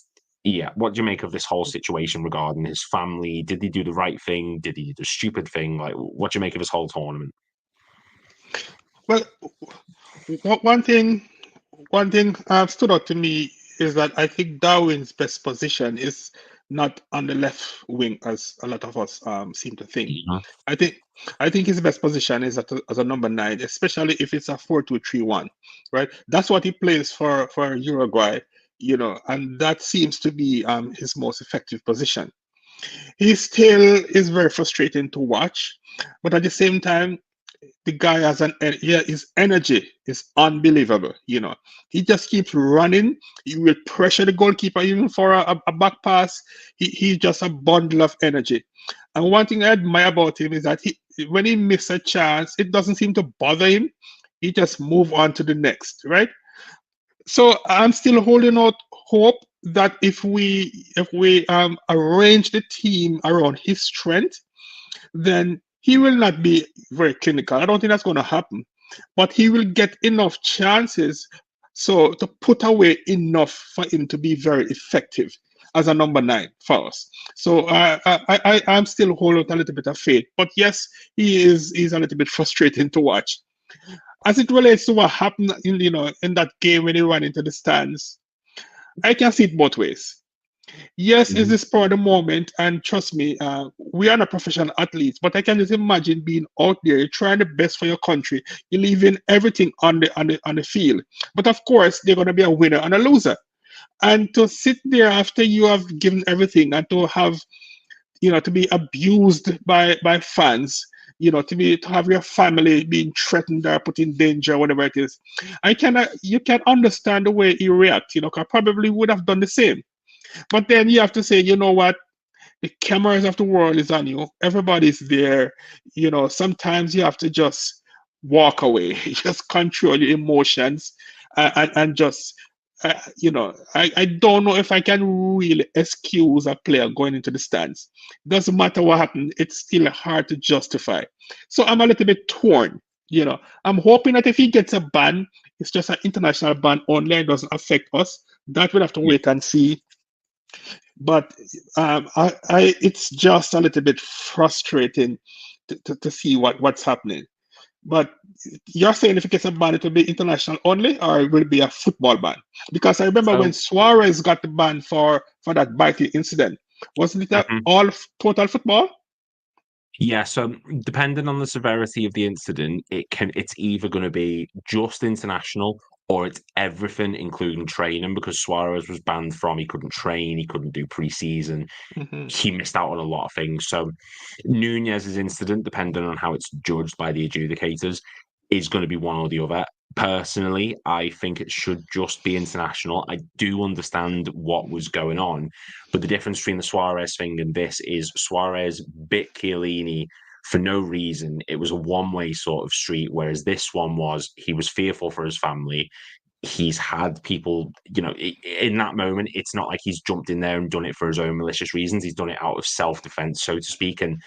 yeah, what do you make of this whole situation regarding his family? Did he do the right thing? Did he do the stupid thing? Like, what do you make of his whole tournament? Well, one thing stood out to me is that I think Darwin's best position is not on the left wing, as a lot of us seem to think. Mm-hmm. I think his best position is as a number 9, especially if it's a 4-2-3-1, right? That's what he plays for Uruguay, and that seems to be his most effective position. He still is very frustrating to watch, but at the same time, the guy has his energy is unbelievable. He just keeps running. He will pressure the goalkeeper even for a back pass. He's just a bundle of energy. And one thing I admire about him is that when he misses a chance, it doesn't seem to bother him. He just move on to the next, right? So I'm still holding out hope that if we arrange the team around his strength, then he will not be very clinical. I don't think that's going to happen, but he will get enough chances to put away enough for him to be very effective as a number 9 for us. So I'm still holding a little bit of faith, but yes, he's a little bit frustrating to watch. As it relates to what happened in that game when he ran into the stands, I can see it both ways. Yes, it's the spur of the moment, and trust me, we are not professional athletes, but I can just imagine being out there, you're trying the best for your country, you're leaving everything on the field. But of course, they're going to be a winner and a loser. And to sit there after you have given everything, and to have, to be abused by fans, to have your family being threatened or put in danger, whatever it is, you can understand the way he reacts. I probably would have done the same. But then you have to say, you know what? The cameras of the world is on you. Everybody's there. Sometimes you have to just walk away, just control your emotions, and just, I don't know if I can really excuse a player going into the stands. Doesn't matter what happened, it's still hard to justify. So I'm a little bit torn. I'm hoping that if he gets a ban, it's just an international ban only and doesn't affect us. That we'll have to wait and see. But it's just a little bit frustrating to see what's happening. But you're saying if it gets a ban, it will be international only, or it will be a football ban? Because I remember when Suarez got the ban for that biking incident, wasn't it all total football? Yeah, so depending on the severity of the incident, it's either going to be just international or it's everything, including training, because Suarez was banned from, he couldn't train, he couldn't do pre-season. He missed out on a lot of things. So Nunez's incident, depending on how it's judged by the adjudicators, is going to be one or the other. Personally, I think it should just be international. I do understand what was going on, but the difference between the Suarez thing and this is Suarez bit Chiellini for no reason. It was a one-way sort of street, whereas this one was, he was fearful for his family. He's had people, in that moment, it's not like he's jumped in there and done it for his own malicious reasons. He's done it out of self-defense, so to speak. And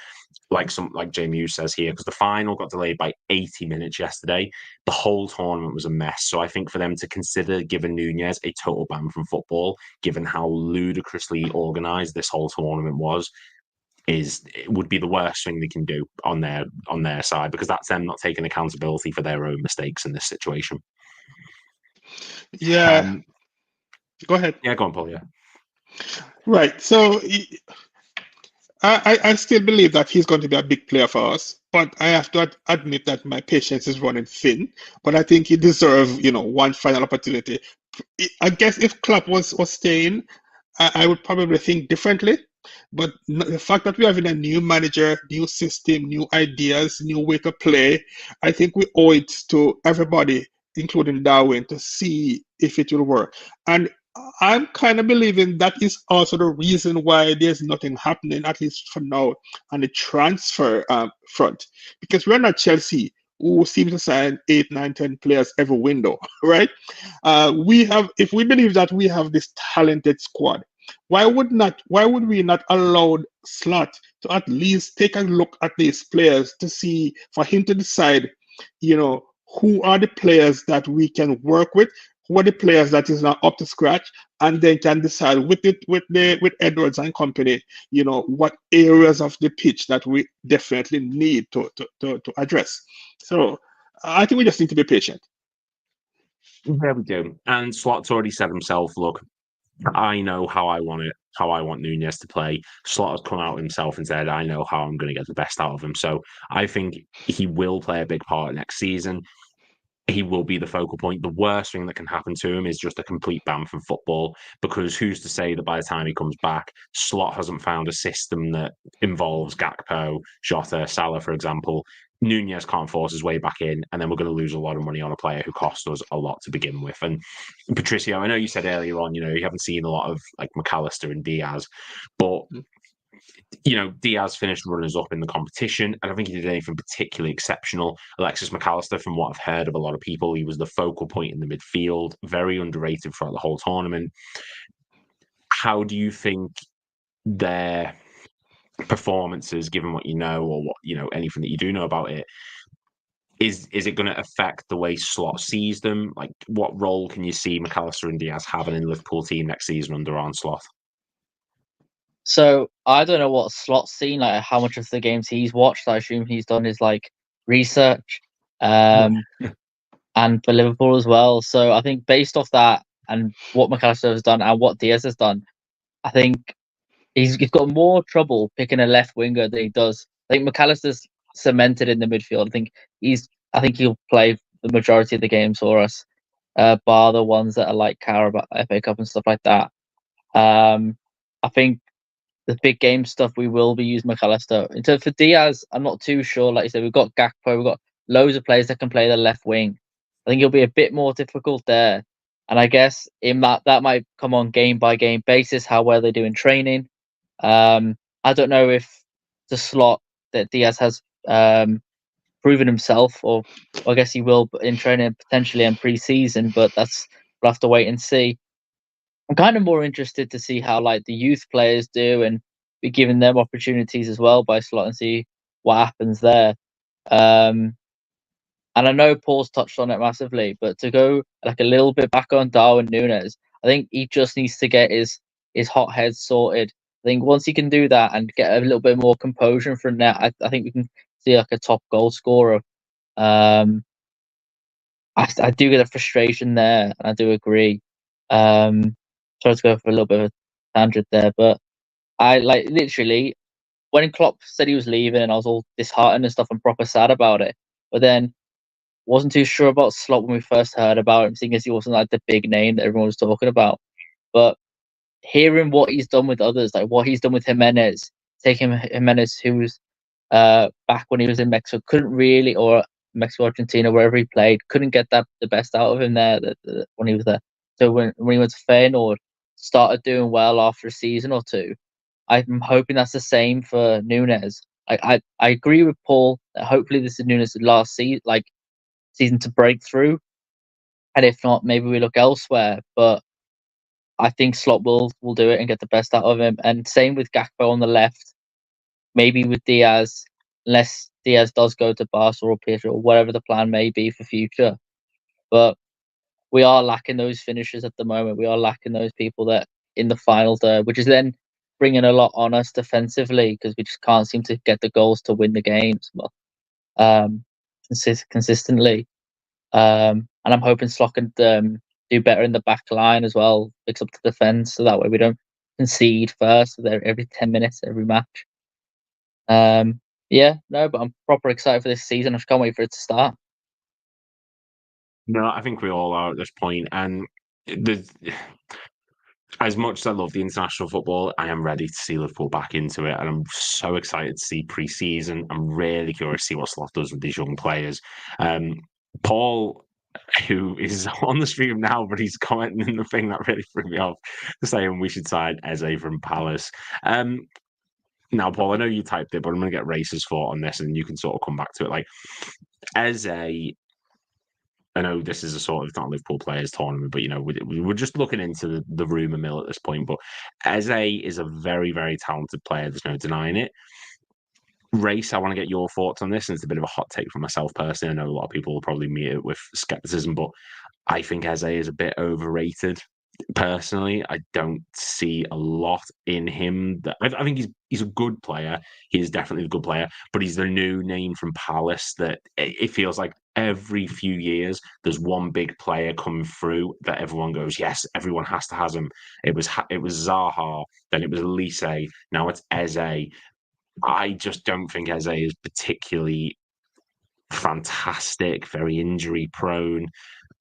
like Jamie Hughes says here, because the final got delayed by 80 minutes yesterday, the whole tournament was a mess. So I think for them to consider giving Nunez a total ban from football, given how ludicrously organised this whole tournament was, it would be the worst thing they can do on their side, because that's them not taking accountability for their own mistakes in this situation. Yeah. Go ahead. Yeah, go on, Paul. Yeah. Right. So I still believe that he's going to be a big player for us, but I have to admit that my patience is running thin. But I think he deserves, one final opportunity. I guess if Klopp was staying, I would probably think differently. But the fact that we're having a new manager, new system, new ideas, new way to play, I think we owe it to everybody, including Darwin, to see if it will work. And I'm kind of believing that is also the reason why there's nothing happening, at least for now, on the transfer front. Because we're not Chelsea, who seems to sign 8, 9, 10 players every window, right? If we believe that we have this talented squad, why would we not allow Slot to at least take a look at these players for him to decide, who are the players that we can work with, who are the players that is not up to scratch, and then can decide with Edwards and company, what areas of the pitch that we definitely need to address. So I think we just need to be patient. There we go. And Slot's already said himself, look, I know how I want Nunez to play. Slot has come out himself and said, I know how I'm going to get the best out of him. So I think he will play a big part next season. He will be the focal point. The worst thing that can happen to him is just a complete ban from football, because who's to say that by the time he comes back, Slot hasn't found a system that involves Gakpo, Jota, Salah, for example. Nunez can't force his way back in, and then we're going to lose a lot of money on a player who cost us a lot to begin with. And Patricio, I know you said earlier on, you haven't seen a lot of like McAllister and Diaz, but Diaz finished runners-up in the competition. I don't think he did anything particularly exceptional. Alexis McAllister, from what I've heard of a lot of people, he was the focal point in the midfield, very underrated throughout the whole tournament. How do you think their performances, given what you know, or what anything that you do know about it, is it going to affect the way Slot sees them? Like, what role can you see McAllister and Diaz having in the Liverpool team next season under Arne Slot? So I don't know what Slot's seen, like how much of the games he's watched. I assume he's done his research, and for Liverpool as well. So I think based off that and what McAllister has done and what Diaz has done, I think he's got more trouble picking a left winger than he does. I think McAllister's cemented in the midfield. I think he'll play the majority of the games for us, bar the ones that are Carabao, FA Cup and stuff like that. I think the big game stuff we will be using McAllister. In terms for Diaz, I'm not too sure. Like you said, we've got Gakpo, we've got loads of players that can play the left wing. I think it'll be a bit more difficult there. And I guess in that might come on game by game basis, how well they do in training. I don't know if the slot that Diaz has proven himself, or I guess he will in training potentially in pre-season, but we'll have to wait and see. I'm kind of more interested to see how the youth players do and be giving them opportunities as well by Slot and see what happens there. And I know Paul's touched on it massively, but to go a little bit back on Darwin Nunez, I think he just needs to get his hot head sorted. I think once he can do that and get a little bit more composure from that, I think we can see a top goal scorer. I do get a frustration there, and I do agree. Sorry to go for a little bit of a tangent there, but I literally when Klopp said he was leaving, and I was all disheartened and stuff and proper sad about it. But then wasn't too sure about Slot when we first heard about him, seeing as he wasn't like the big name that everyone was talking about. But hearing what he's done with others, like what he's done with Jimenez, taking Jimenez, who was back when he was in Mexico, couldn't really, or Mexico, Argentina, wherever he played, couldn't get the best out of him there when he was there. So when he went to Feyenoord, started doing well after a season or two. I'm hoping that's the same for Nunez. I agree with Paul that hopefully this is Nunez' last season to break through, and if not, maybe we look elsewhere. But I think Slot will do it and get the best out of him. And same with Gakpo on the left. Maybe with Diaz, unless Diaz does go to Barca or PSG or whatever the plan may be for future. But we are lacking those finishers at the moment. We are lacking those people that in the final third, which is then bringing a lot on us defensively because we just can't seem to get the goals to win the games consistently. And I'm hoping Slot can do better in the back line as well, fix up the defence, so that way we don't concede first every 10 minutes, every match. But I'm proper excited for this season. I just can't wait for it to start. No, I think we all are at this point, and as much as I love the international football, I am ready to see Liverpool back into it, and I'm so excited to see pre-season. I'm really curious to see what Slot does with these young players. Paul, who is on the stream now, but he's commenting in the thing that really threw me off, saying we should sign Eze from Palace. Now, Paul, I know you typed it, but I'm going to get Race's thought on this, and you can sort of come back to it. Like, Eze, I know this is a sort of not Liverpool players tournament, but, we're just looking into the rumour mill at this point. But Eze is a very, very talented player. There's no denying it. Race, I want to get your thoughts on this, and it's a bit of a hot take for myself personally. I know a lot of people will probably meet it with skepticism, but I think Eze is a bit overrated. Personally, I don't see a lot in him. I think he's a good player. He is definitely a good player, but he's the new name from Palace that it feels like every few years there's one big player coming through that everyone goes, yes, everyone has to have him. It was Zaha, then it was Elise, now it's Eze. I just don't think Eze is particularly fantastic, very injury prone.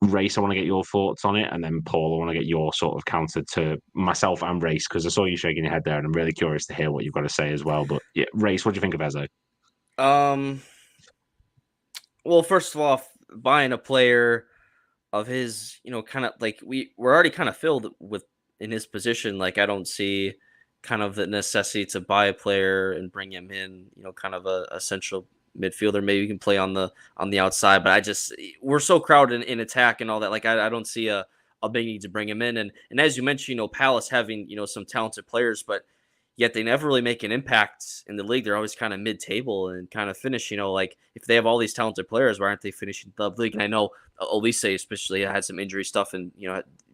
Race, I want to get your thoughts on it, and then Paul, I want to get your sort of counter to myself and Race, because I saw you shaking your head there, and I'm really curious to hear what you've got to say as well. But yeah, Race, what do you think of Eze? Well, first of all, buying a player of his, kind of like we're already kind of filled with in his position. Like, I don't see kind of the necessity to buy a player and bring him in, kind of a central midfielder. Maybe you can play on the outside, but we're so crowded in attack and all that. Like, I don't see a big need to bring him in. And as you mentioned, Palace having, some talented players, but yet they never really make an impact in the league. They're always kind of mid-table and kind of finish, like if they have all these talented players, why aren't they finishing the league? And I know Elise especially had some injury stuff, and,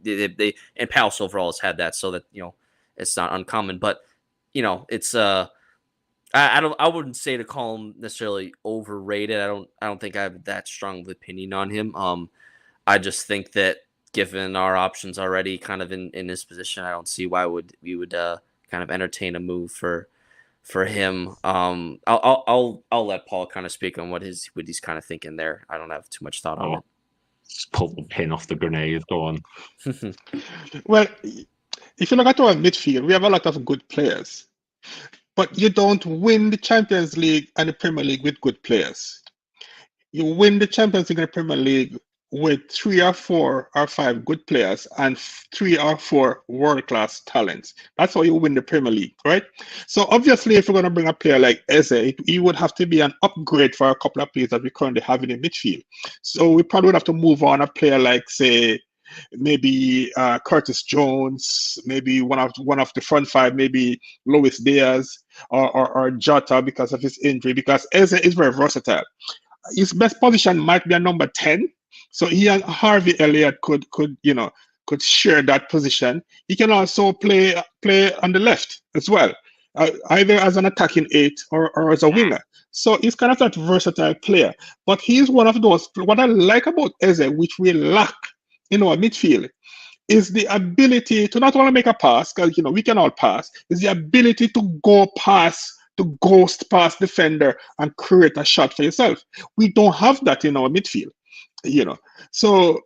they and Palace overall has had that, so that, it's not uncommon, but, it's, I wouldn't say to call him necessarily overrated. I don't think I have that strong of opinion on him. I just think that given our options already kind of in this position, I don't see why we would kind of entertain a move for him. I'll let Paul kind of speak on what he's kind of thinking there. I don't have too much thought on it. Just pull the pin off the grenade. Go on. Well, if you look at our midfield, we have a lot of good players. But you don't win the Champions League and the Premier League with good players. You win the Champions League and the Premier League with 3 or 4 or 5 good players and 3 or 4 world-class talents. That's how you win the Premier League, right? So obviously, if we're going to bring a player like Eze, he would have to be an upgrade for a couple of players that we currently have in the midfield. So we probably would have to move on a player like, say, maybe Curtis Jones, maybe one of the front 5, maybe Luis Diaz or Jota because of his injury, because Eze is very versatile. His best position might be a number 10, so he and Harvey Elliott could share that position. He can also play on the left as well, either as an attacking 8 or as a winger. So he's kind of that versatile player. But he's one of those. What I like about Eze, which we lack in our midfield, is the ability to not only make a pass, because we can all pass, is the ability to go past, to ghost past defender and create a shot for yourself. We don't have that in our midfield. you know. So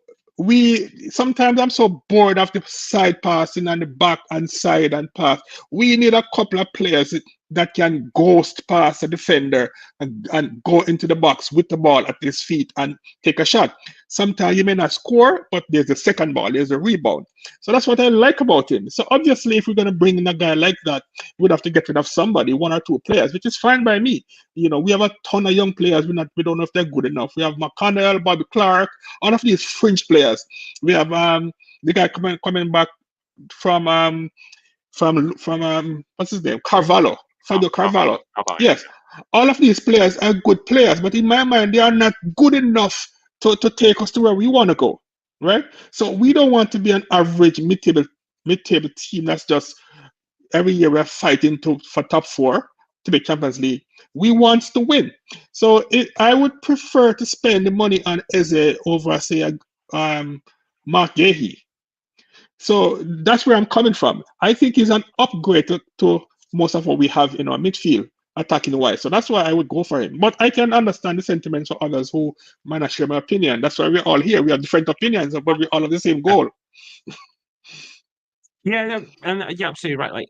sometimes I'm so bored of the side passing and the back and side and pass. We need a couple of players that can ghost pass a defender and go into the box with the ball at his feet and take a shot. Sometimes you may not score, but there's a second ball, there's a rebound. So that's what I like about him. So obviously, if we're going to bring in a guy like that, we'd have to get rid of somebody, one or two players, which is fine by me. You know, we have a ton of young players. We don't know if they're good enough. We have McConnell, Bobby Clark, all of these fringe players. We have the guy coming back from what's his name? Carvalho. Fabio Carvalho. Yes. All of these players are good players, but in my mind, they are not good enough to take us to where we want to go. Right? So we don't want to be an average mid-table team that's just every year we're fighting for top 4 to the Champions League. We want to win. So I would prefer to spend the money on Eze over, say, Marc Guehi. So that's where I'm coming from. I think he's an upgrade to most of what we have in our midfield, attacking wise. So that's why I would go for him. But I can understand the sentiments of others who might not share my opinion. That's why we're all here. We have different opinions, but we all have the same goal. Yeah, and you're absolutely right. Like,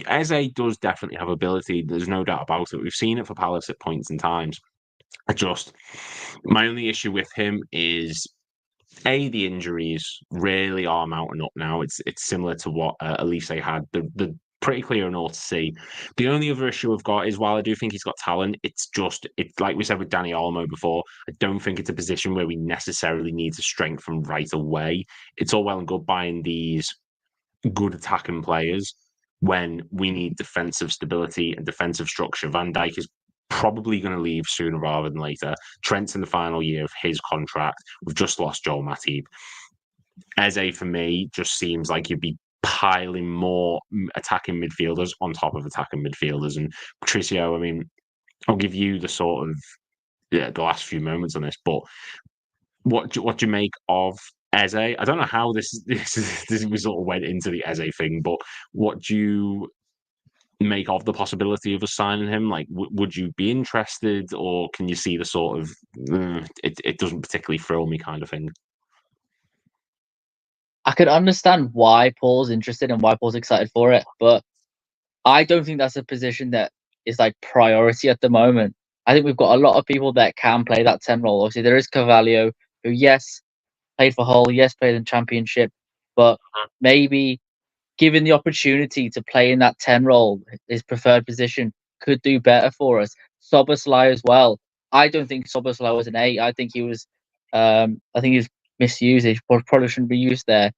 Eze does definitely have ability. There's no doubt about it. We've seen it for Palace at points and times. My only issue with him is the injuries really are mounting up now. It's similar to what Elise had. The pretty clear and all to see. The only other issue I've got is, while I do think he's got talent, it's like we said with Danny Olmo before. I don't think it's a position where we necessarily need to strengthen right away. It's all well and good buying these good attacking players when we need defensive stability and defensive structure. Van Dijk is probably going to leave sooner rather than later. Trent's in the final year of his contract. We've just lost Joel Matip. Eze, for me, just seems like you'd be piling more attacking midfielders on top of attacking midfielders. And Patricio, I mean, I'll give you the sort of the last few moments on this, but what do you make of Eze? I don't know how this we sort of went into the Eze thing, but what do you make of the possibility of us signing him? Like, would you be interested, or can you see the sort of it doesn't particularly thrill me kind of thing? I could understand why Paul's interested and why Paul's excited for it, but I don't think that's a position that is like priority at the moment. I think we've got a lot of people that can play that 10 role. Obviously, there is Carvalho, who, yes, played for Hull, yes, played in Championship, but maybe given the opportunity to play in that 10 role, his preferred position, could do better for us. Szoboszlai as well. I don't think Szoboszlai was an 8. I think he was misused. He probably shouldn't be used there,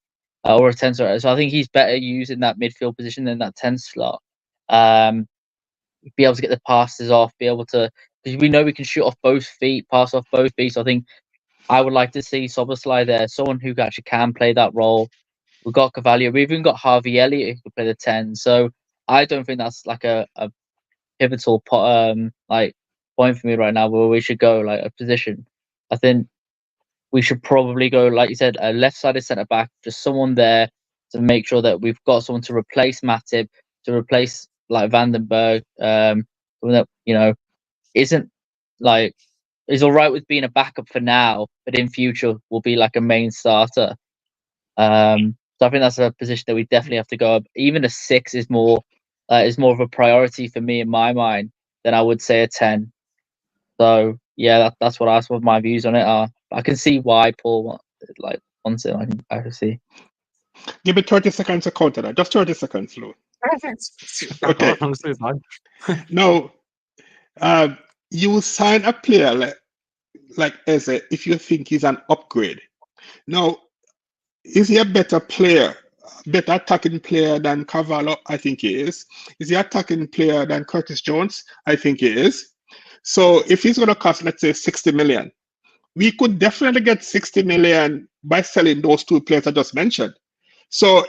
or a 10 slot. So I think he's better used in that midfield position than that 10 slot. Be able to get the passes off, be able to, because we know we can shoot off both feet, pass off both feet. So I think I would like to see Szoboszlai there, someone who actually can play that role. We've got Carvalho. We've even got Harvey Elliott who could play the 10. So I don't think that's like a pivotal like point for me right now where we should go, like a position. I think we should probably go, like you said, a left-sided centre-back, just someone there to make sure that we've got someone to replace Matip, to replace like Vandenberg, someone that, you know, isn't like, is all right with being a backup for now, but in future will be like a main starter. So I think that's a position that we definitely have to go up. Even a 6 is more of a priority for me in my mind than I would say a 10. So yeah, that's what my views on it are. I can see why Paul wants it. I can see. Give me 30 seconds to counter that. Just 30 seconds, Lou. Okay. No, you will sign a player like Eze if you think he's an upgrade. Now, is he a better player, better attacking player than Carvalho? I think he is. Is he an attacking player than Curtis Jones? I think he is. So if he's going to cost, let's say, 60 million, we could definitely get 60 million by selling those two players I just mentioned. So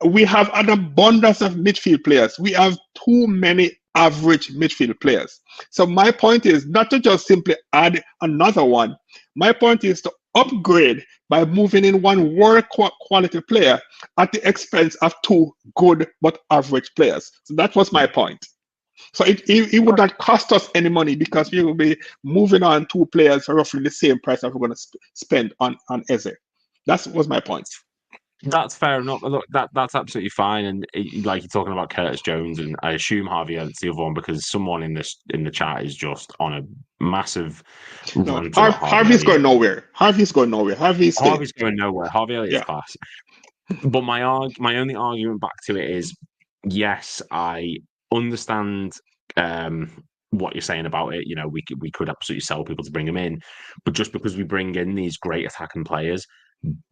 we have an abundance of midfield players. We have too many average midfield players. So my point is not to just simply add another one. My point is to upgrade by moving in one world quality player at the expense of two good but average players. So that was my point. So it would not cost us any money because we will be moving on 2 players for roughly the same price that we're going to spend on Eze. That was my point. That's fair enough. Look, that's absolutely fine. And like you're talking about Curtis Jones, and I assume Harvey Elliott's the other one because someone in the chat is just on a massive run. Harvey's going nowhere. Harvey's going nowhere. Harvey's going nowhere. Harvey Elliott's class. But my only argument back to it is, yes, I understand what you're saying about it. You know, we could absolutely sell people to bring them in, but just because we bring in these great attacking players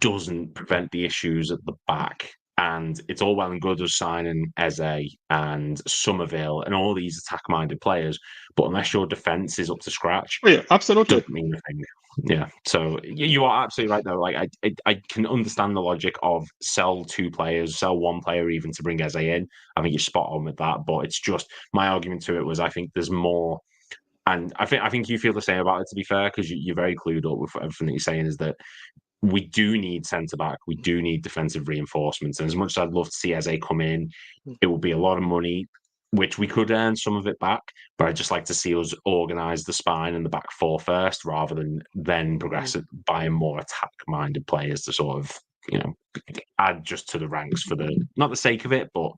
doesn't prevent the issues at the back. And it's all well and good us signing Eze and Somerville and all these attack-minded players, but unless your defense is up to scratch, absolutely, doesn't mean a thing. Yeah, so you are absolutely right though. Like I can understand the logic of sell 2 players, sell 1 player even to bring Eze in. I think you're spot on with that, but it's just my argument to it was I think there's more, and I think you feel the same about it. To be fair, because you're very clued up with everything that you're saying, is that we do need centre back, we do need defensive reinforcements, and as much as I'd love to see Eze come in, it will be a lot of money, which we could earn some of it back, but I'd just like to see us organise the spine and the back 4 first, rather than then progress it buying more attack-minded players to sort of, you know, add just to the ranks for the, not the sake of it, but,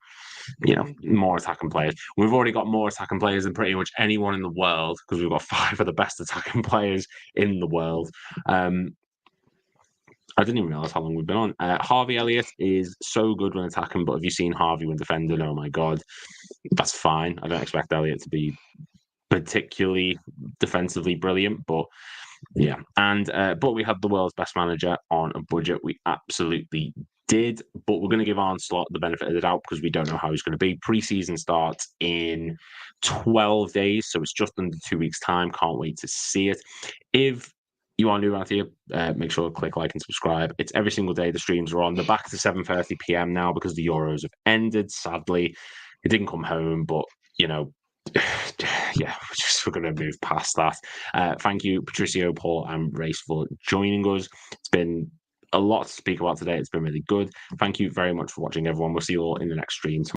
you know, more attacking players. We've already got more attacking players than pretty much anyone in the world, because we've got 5 of the best attacking players in the world. I didn't even realize how long we've been on. Harvey Elliott is so good when attacking, but have you seen Harvey when defending? Oh my God, that's fine. I don't expect Elliott to be particularly defensively brilliant, but yeah. And but we had the world's best manager on a budget. We absolutely did, but we're going to give Arne Slot the benefit of the doubt because we don't know how he's going to be. Pre-season starts in 12 days, so it's just under 2 weeks' time. Can't wait to see it. If you are new around here, make sure to click like and subscribe. It's every single day the streams are on. They're back to 7:30 p.m. now because the Euros have ended. Sadly, it didn't come home, but, you know, yeah, we're going to move past that. Thank you, Patricio, Paul, and Race for joining us. It's been a lot to speak about today. It's been really good. Thank you very much for watching, everyone. We'll see you all in the next stream tomorrow.